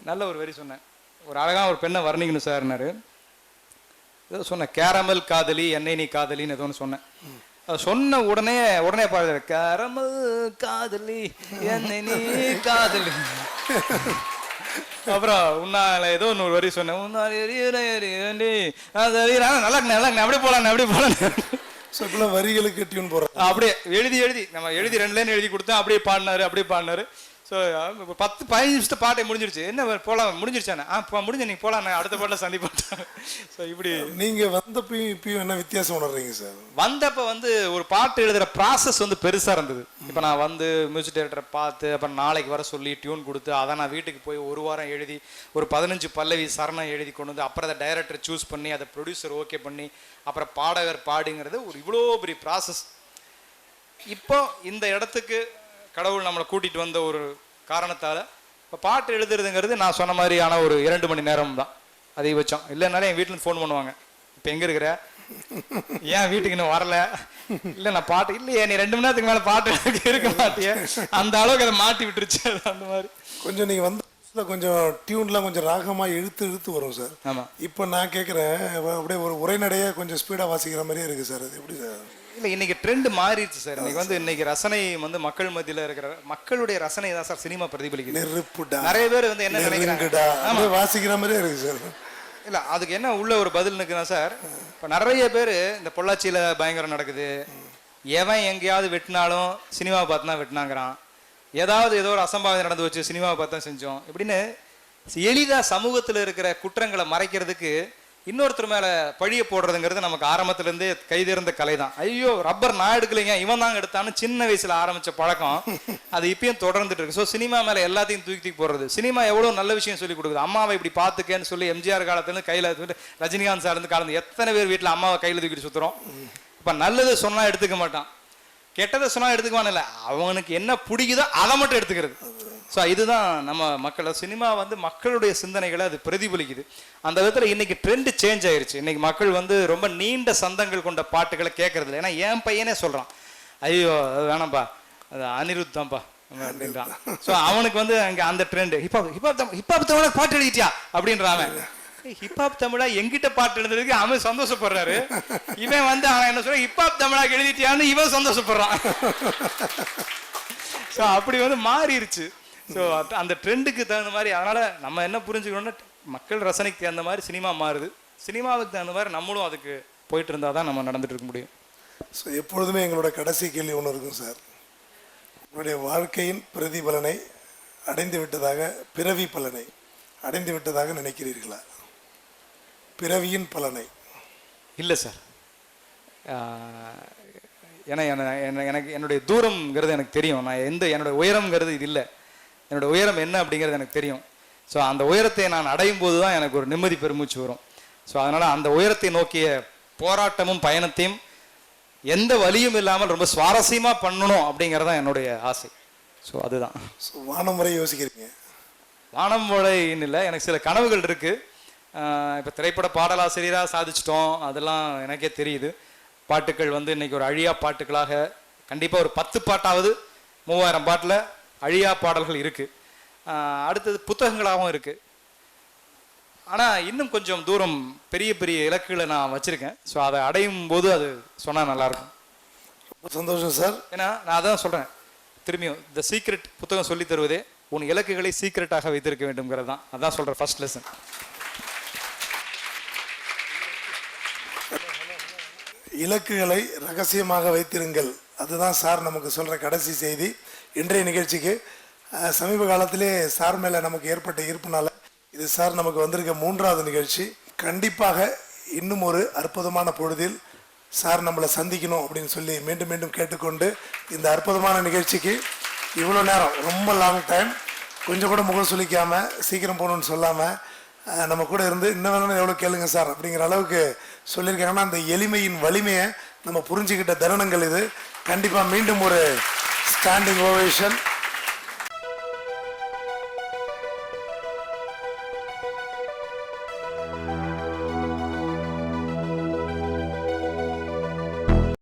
நல்ல ஒரு வரி சொன்னேன், ஒரு அழகாக ஒரு பெண்ணை வர்ணிக்கணும் சார்னாரு. ஏதோ சொன்னேன், கேரமல் காதலி என்னை நீ காதலின்னு ஏதோ ஒன்று சொன்னேன். அதை சொன்ன உடனே பாடுற, கேரமல் காதலி என்னை நீ காதலி. அப்புறம் உன்னால ஏதோ ஒரு வரி சொன்னேன், நல்லா அப்படி போலாம். வரிகளுக்கு டியூன் போடுறோம், அப்படியே எழுதி நம்ம எழுதி 2 லைன் எழுதி கொடுத்தேன். அப்படியே பாடினாரு. ஸோ 10-15 நிமிஷத்தை பாட்டை முடிஞ்சிருச்சு. என்ன போகலாம் முடிஞ்சிருச்சானே? முடிஞ்ச நீங்கள் போகலாம், அடுத்த பாட்டில் சந்திப்பேன். ஸோ இப்படி நீங்கள் வந்தப்பையும் இப்பயும் என்ன வித்தியாசம் உணர்றீங்க சார்? வந்தப்போ வந்து ஒரு பாட்டு எழுதுகிற ப்ராசஸ் வந்து பெருசாக இருந்தது. இப்போ நான் வந்து மியூசிக் டைரக்டரை பார்த்து அப்புறம் நாளைக்கு வர சொல்லி டியூன் கொடுத்து அதை நான் வீட்டுக்கு போய் 1 வாரம் எழுதி ஒரு 15 பல்லவி சரணம் எழுதி கொண்டு வந்து அப்புறம் அதை டைரக்டர் சூஸ் பண்ணி அதை ப்ரொடியூசர் ஓகே பண்ணி அப்புறம் பாடகர் பாடுங்கிறது ஒரு இவ்வளோ பெரிய ப்ராசஸ். இப்போ இந்த இடத்துக்கு கடவுள் நம்மளை கூட்டிகிட்டு வந்த ஒரு காரணத்தால் இப்போ பாட்டு எழுதுறதுங்கிறது நான் சொன்ன மாதிரியான ஒரு 2 மணி நேரம் தான் அதிகபட்சம். இல்லைனாலும் என் வீட்டில் ஃபோன் பண்ணுவாங்க, இப்போ எங்கே இருக்கிற, ஏன் வீட்டுக்கு இன்னும் வரல, இல்லை நான் பாட்டு இல்லையே, நீ 2 மணி நேரத்துக்கு மேலே பாட்டு இருக்க மாட்டியே, அந்த அளவுக்கு அதை மாட்டி விட்டுருச்சு. அந்த மாதிரி கொஞ்சம் நீங்கள் வந்து கொஞ்சம் டியூன்லாம் கொஞ்சம் ராகமாக இழுத்து வரும் சார். ஆமாம். இப்போ நான் கேட்குறேன், அப்படியே ஒரு உரைநடையை கொஞ்சம் ஸ்பீடாக வாசிக்கிற மாதிரியே இருக்குது சார். அது எப்படி சார்? இல்லை இன்னைக்கு ட்ரெண்ட் மாறிடுச்சு சார். இன்னைக்கு வந்து இன்னைக்கு ரசனை வந்து மக்கள் மத்தியில் இருக்கிற மக்களுடைய ரசனை தான் சார் சினிமா பிரதிபலிக்குது. நெருப்புடா நிறைய பேர் வந்து என்ன நினைக்கிறாங்க, வாசிக்கிற மாதிரியே இருக்கு சார். இல்லை அதுக்கு என்ன உள்ள ஒரு பதில் இருக்குன்னா சார், இப்போ நிறைய பேர் இந்த பொள்ளாச்சியில் பயங்கரம் நடக்குது, எவன் எங்கேயாவது வெட்டினாலும் சினிமாவை பார்த்து தான் வெட்டினாங்கிறான், ஏதோ ஒரு அசம்பாவிதம் நடந்து வச்சு சினிமாவை பார்த்து தான் செஞ்சோம் இப்படின்னு எளிதாக சமூகத்தில் இருக்கிற குற்றங்களை மறைக்கிறதுக்கு இன்னொருத்தர் மேலே பழிய போடுறதுங்கிறது நமக்கு ஆரம்பத்துலேருந்தே கைதேர்ந்த கலை தான். ஐயோ ரப்பர் நான் எடுக்கலைங்க இவன் தாங்க எடுத்தான்னு சின்ன வயசில் ஆரம்பித்த பழக்கம் அது இப்பயும் தொடர்ந்துட்டு இருக்கு. ஸோ சினிமா மேலே எல்லாத்தையும் தூக்கி போடுறது. சினிமா எவ்வளோ நல்ல விஷயம் சொல்லி கொடுக்குது. அம்மாவை இப்படி பார்த்துக்கேன்னு சொல்லி எம்ஜிஆர் காலத்துலேருந்து கையில் ரஜினிகாந்த் சார் இருந்து காலம் எத்தனை பேர் வீட்டில் அம்மாவை கையில் தூக்கிட்டு சுற்றுறோம். இப்போ நல்லது சொன்னால் எடுத்துக்க மாட்டான், கெட்டதை சொன்னால் எடுத்துக்குவான். இல்லை அவனுக்கு என்ன பிடிக்குதோ அதை மட்டும் எடுத்துக்கிறது. ஸோ இதுதான் நம்ம மக்கள் சினிமா வந்து மக்களுடைய சிந்தனைகளை அது பிரதிபலிக்குது. அந்த விதத்தில் இன்னைக்கு ட்ரெண்ட் சேஞ்ச் ஆயிருச்சு. இன்னைக்கு மக்கள் வந்து ரொம்ப நீண்ட சந்தங்கள் கொண்ட பாட்டுகளை கேட்கறது இல்லை. ஏன்னா என் பையனே சொல்கிறான், ஐயோ அது வேணாம்ப்பா அது அனிருத் தான்ப்பா அப்படின்றான். ஸோ அவனுக்கு வந்து அங்கே அந்த ட்ரெண்டு ஹிப்ஹாப் தமிழா பாட்டு எழுதிட்டியா அப்படின்றான். ஹிப்ஹாப் தமிழா எங்கிட்ட பாட்டு எழுதுறதுக்கு அவன் சந்தோஷப்படுறாரு, இவன் வந்து அவன் என்ன சொல்ற ஹிப்ஹாப் தமிழா எழுதிட்டியான்னு இவன் சந்தோஷப்படுறான். ஸோ அப்படி வந்து மாறிடுச்சு. ஸோ அந்த ட்ரெண்டுக்கு தகுந்த மாதிரி. அதனால் நம்ம என்ன புரிஞ்சுக்கணும்னா மக்கள் ரசனைக்கு தகுந்த மாதிரி சினிமா மாறுது, சினிமாவுக்கு தகுந்த மாதிரி நம்மளும் அதுக்கு போயிட்டு இருந்தால் தான் நம்ம நடந்துட்டு இருக்க முடியும். ஸோ எப்பொழுதுமே எங்களோட கடைசி கேள்வி ஒன்று இருக்கும் சார், உங்களுடைய வாழ்க்கையின் பிரதிபலனை அடைந்து விட்டதாக, பிறவி பலனை அடைந்து விட்டதாக நினைக்கிறீர்களா? பிறவியின் பலனை இல்லை சார். ஏன்னா எனக்கு என்னுடைய தூரம்ங்கிறது எனக்கு தெரியும். நான் என்னோட உயரம்ங்கிறது இது இல்லை, என்னோட உயரம் என்ன அப்படிங்கிறது எனக்கு தெரியும். ஸோ அந்த உயரத்தை நான் அடையும் போது தான் எனக்கு ஒரு நிம்மதி பெருமூச்சு வரும். ஸோ அதனால் அந்த உயரத்தை நோக்கிய போராட்டமும் பயணத்தையும் எந்த வலியும் இல்லாமல் ரொம்ப சுவாரஸ்யமாக பண்ணணும் அப்படிங்கிறது தான் என்னுடைய ஆசை. ஸோ அதுதான். ஸோ வானம் வரை யோசிக்கிறீங்க? வானம் வரைன்னு இல்லை, எனக்கு சில கனவுகள் இருக்குது. இப்போ திரைப்பட பாடலாசிரியராக சாதிச்சிட்டோம், அதெல்லாம் எனக்கே தெரியுது. பாட்டுக்கள் வந்து இன்னைக்கு ஒரு அழியா பாட்டுகளாக கண்டிப்பாக ஒரு 10 பாட்டாவது 3000 பாட்டில் அழியா பாடல்கள் இருக்குது. அடுத்தது புத்தகங்களாகவும் இருக்குது. ஆனால் இன்னும் கொஞ்சம் தூரம் பெரிய பெரிய இலக்குகளை நான் வச்சுருக்கேன். ஸோ அதை அடையும் போது அது சொன்னால் நல்லாயிருக்கும். ரொம்ப சந்தோஷம் சார். ஏன்னா நான் அதான் சொல்கிறேன், திரும்பியும் த சீக்ரெட் புத்தகம் சொல்லி தருவதே உன் இலக்குகளை சீக்ரெட்டாக வைத்திருக்க வேண்டும்ங்கிறது தான். அதான் சொல்கிறேன் ஃபர்ஸ்ட் லெசன். இலக்குகளை ரகசியமாக வைத்திருங்கள், அதுதான் சார் நமக்கு சொல்கிற கடைசி செய்தி. இன்றைய நிகழ்ச்சிக்கு சமீப காலத்திலே சார் மேலே நமக்கு ஏற்பட்ட ஈர்ப்புனால இது சார் நமக்கு வந்திருக்க 3வது நிகழ்ச்சி. கண்டிப்பாக இன்னும் ஒரு அற்புதமான பொழுதில் சார் நம்மளை சந்திக்கணும் அப்படின்னு சொல்லி மீண்டும் மீண்டும் கேட்டுக்கொண்டு, இந்த அற்புதமான நிகழ்ச்சிக்கு இவ்வளோ நேரம், ரொம்ப லாங் டைம், கொஞ்சம் கூட முகம் சுளிக்காமல் சீக்கிரம் போகணுன்னு சொல்லாமல் நம்ம கூட இருந்து இன்னும் வேணும் எவ்வளோ கேளுங்க சார் அப்படிங்கிற அளவுக்கு சொல்லியிருக்காங்கன்னா அந்த எளிமையின் வலிமையை நம்ம புரிஞ்சுக்கிட்ட தருணங்கள் இது. கண்டிப்பாக மீண்டும் ஒரு ஸ்டாண்டிங் ஓவேஷன்.